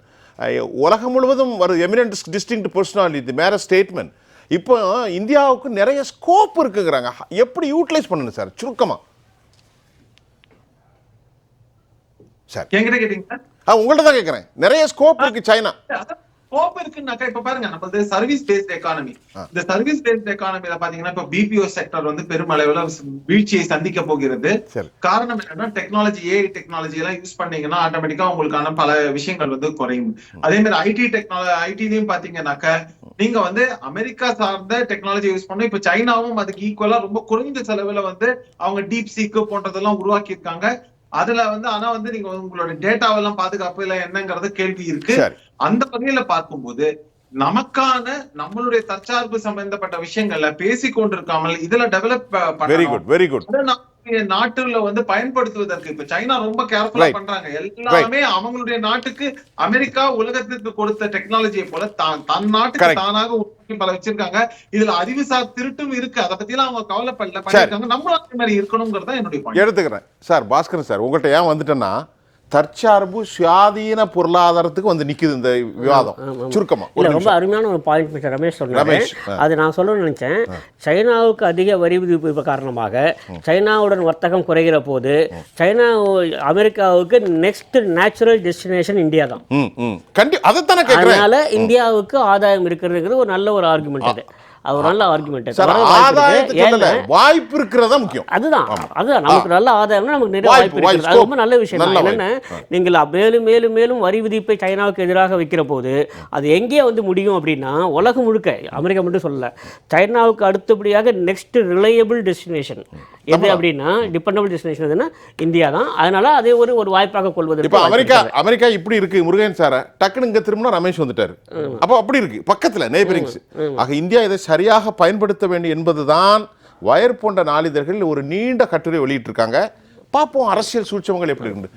உலகம் முழுவதும் ஒரு எமினன்ட் டிஸ்டிங்க்ட் பர்சனாலிட்டி மேல ஸ்டேட்மெண்ட். இப்போ இந்தியாவுக்கு நிறைய ஸ்கோப் இருக்குங்கிறாங்க. எப்படி யூட்டிலைஸ் பண்ணணும் சார் சுருக்கமா? சார் என்கிட்ட கேட்டீங்க, உங்கள்ட்ட தான் கேட்கிறேன். நிறைய ஸ்கோப் இருக்கு சைனா. ஸ்கோப் இருக்குன்னாக்கா இப்ப பாருங்க நம்ம சர்வீஸ் பேஸ்ட் எக்கானமி. இந்த சர்வீஸ் பேஸ்ட் எக்கானமில பாத்தீங்கன்னா இப்ப பிபிஓ செக்டர் பெருமளவுல வீழ்ச்சியை சந்திக்க போகிறது. காரணம் என்னன்னா டெக்னாலஜி, ஏஐ டெக்னாலஜி எல்லாம் யூஸ் பண்ணீங்கன்னா ஆட்டோமேட்டிக்கா உங்களுக்கான பல விஷயங்கள் குறையும். அதே மாதிரி ஐடிலையும் பாத்தீங்கன்னாக்க நீங்க அமெரிக்கா சார்ந்த டெக்னாலஜி யூஸ் பண்ணணும். இப்ப சைனாவும் அதுக்கு ஈக்குவலா ரொம்ப குறைந்த செலவுல அவங்க டீப் சீக்கு போன்றதெல்லாம் உருவாக்கி இருக்காங்க. அதுல ஆனா நீங்க உங்களோட டேட்டாவெல்லாம் பாதுகாப்பு இல்ல என்னங்கறது கேள்வி இருக்கு. அந்த வகையில பார்க்கும்போது நமக்கான நம்மளுடைய தற்சார்பு சம்பந்தப்பட்ட விஷயங்கள்ல பேசிக்கொண்டிருக்காமல் இதுல டெவலப் நாட்டுல பயன்படுத்துவதற்கு இப்ப சைனா ரொம்ப கேர்ஃபுல்லா பண்றாங்க. எல்லாமே அவங்களுடைய நாட்டுக்கு அமெரிக்கா உலகத்திற்கு கொடுத்த டெக்னாலஜியை போல தன் நாட்டுக்கு தானாக உற்பத்தி பல வச்சிருக்காங்க. இதுல அறிவுசார் திருட்டும் இருக்கு. அதை பத்தி எல்லாம் அவங்க கவலைப்படல பண்ணிருக்காங்க. நம்மளும் அதே மாதிரி இருக்கணும்ங்கறத என்னுடைய பாயிண்ட். எடுத்துக்கிறேன் சார். பாஸ்கரன் சார் உங்கள்கிட்ட ஏன் வந்துட்டேன்னா தற்சார்பு சுயாதீன பொருளாதாரத்துக்கு நிக்குது இந்த விவாதம். சுருக்கமா ரொம்ப அருமையான ஒரு பாயிண்ட் மிஸ்டர் ரமேஷ் சொன்னாரு. அது நான் சொல்லணும்னு நினைச்சேன். சைனாவுக்கு அதிக வரி விதிப்பு காரணமாக சைனாவுடன் வர்த்தகம் குறைகிற போது சைனா அமெரிக்காவுக்கு நெக்ஸ்ட் நேச்சுரல் டெஸ்டினேஷன் இந்தியா தான். அதனால இந்தியாவுக்கு ஆதாயம் இருக்கிறதுங்கிறது ஒரு நல்ல ஒரு ஆர்குமெண்ட். அது ஒரு நல்ல ஆர்குமெண்ட். வாய்ப்பு இருக்கிறதா முக்கியம். அதுதான் நமக்கு நல்ல ஆதாயம்னா நமக்கு நிறைய வாய்ப்பு இருக்கு. அது ரொம்ப நல்ல விஷயம். என்னன்னா நீங்கள் மேலும் மேலும் மேலும் வரி விதிப்பை சைனாவுக்கு எதிராக வைக்கிற போது அது எங்கே முடியும் அப்படின்னா உலகம் முழுக்க, அமெரிக்கா மட்டும் சொல்லல, சைனாவுக்கு அடுத்தபடியாக நெக்ஸ்ட் ரிலையபிள் டெஸ்டினேஷன் எது அப்படின்னா டிபெண்டபிள் டெஸ்டினேஷன் எதுன்னா இந்தியா தான். அதனால அதே ஒரு வாய்ப்பாக கொள்வது. இப்போ அமெரிக்கா இப்படி இருக்கு முருகன் சார டக்குனு இங்க திரும்ப ரமேஷ் வந்துட்டாரு. அப்போ அப்படி இருக்கு பக்கத்துல நெய்பரிங்ஸ். ஆக இந்தியா இதை சரியாக பயன்படுத்த வேண்டும் என்பதுதான் வயர் போன்ற நாளிதழ்கள் ஒரு நீண்ட கட்டுரை வெளியிட்டிருக்காங்க. பார்ப்போம் அரசியல் சூழ்ச்சிகள் எப்படி இருக்கு.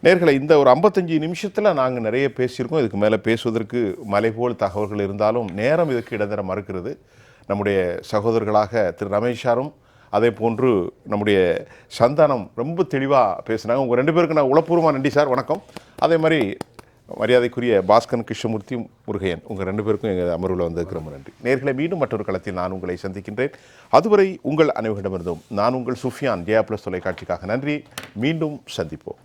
நேர்களை இந்த ஒரு 55 நிமிஷத்தில் நாங்கள் நிறைய பேசியிருக்கோம். இதுக்கு மேலே பேசுவதற்கு மலை போல் தகவல்கள் இருந்தாலும் நேரம் இதுக்கு இடந்தர மறுக்கிறது. நம்முடைய சகோதரர்களாக திரு ரமேஷாரும் அதே போன்று நம்முடைய சந்தானம் ரொம்ப தெளிவாக பேசினாங்க. உங்கள் 2 பேருக்கு நான் உளப்பூர்வமாக நன்றி சார், வணக்கம். அதே மாதிரி மரியாதைக்குரிய பாஸ்கரன், கிருஷ்ணமூர்த்தி, முருகையன், உங்கள் 2 பேருக்கும் எங்கள் அமர்வில் வந்திருக்கிற ரொம்ப நன்றி. நேர்களை மீண்டும் மற்றொரு களத்தில் நான் உங்களை சந்திக்கின்றேன். அதுவரை உங்கள் அனைவரிடமிருந்தும் நான் உங்கள் சுஃபியான், ஜெயா பிளஸ் தொலைக்காட்சிக்காக நன்றி. மீண்டும் சந்திப்போம்.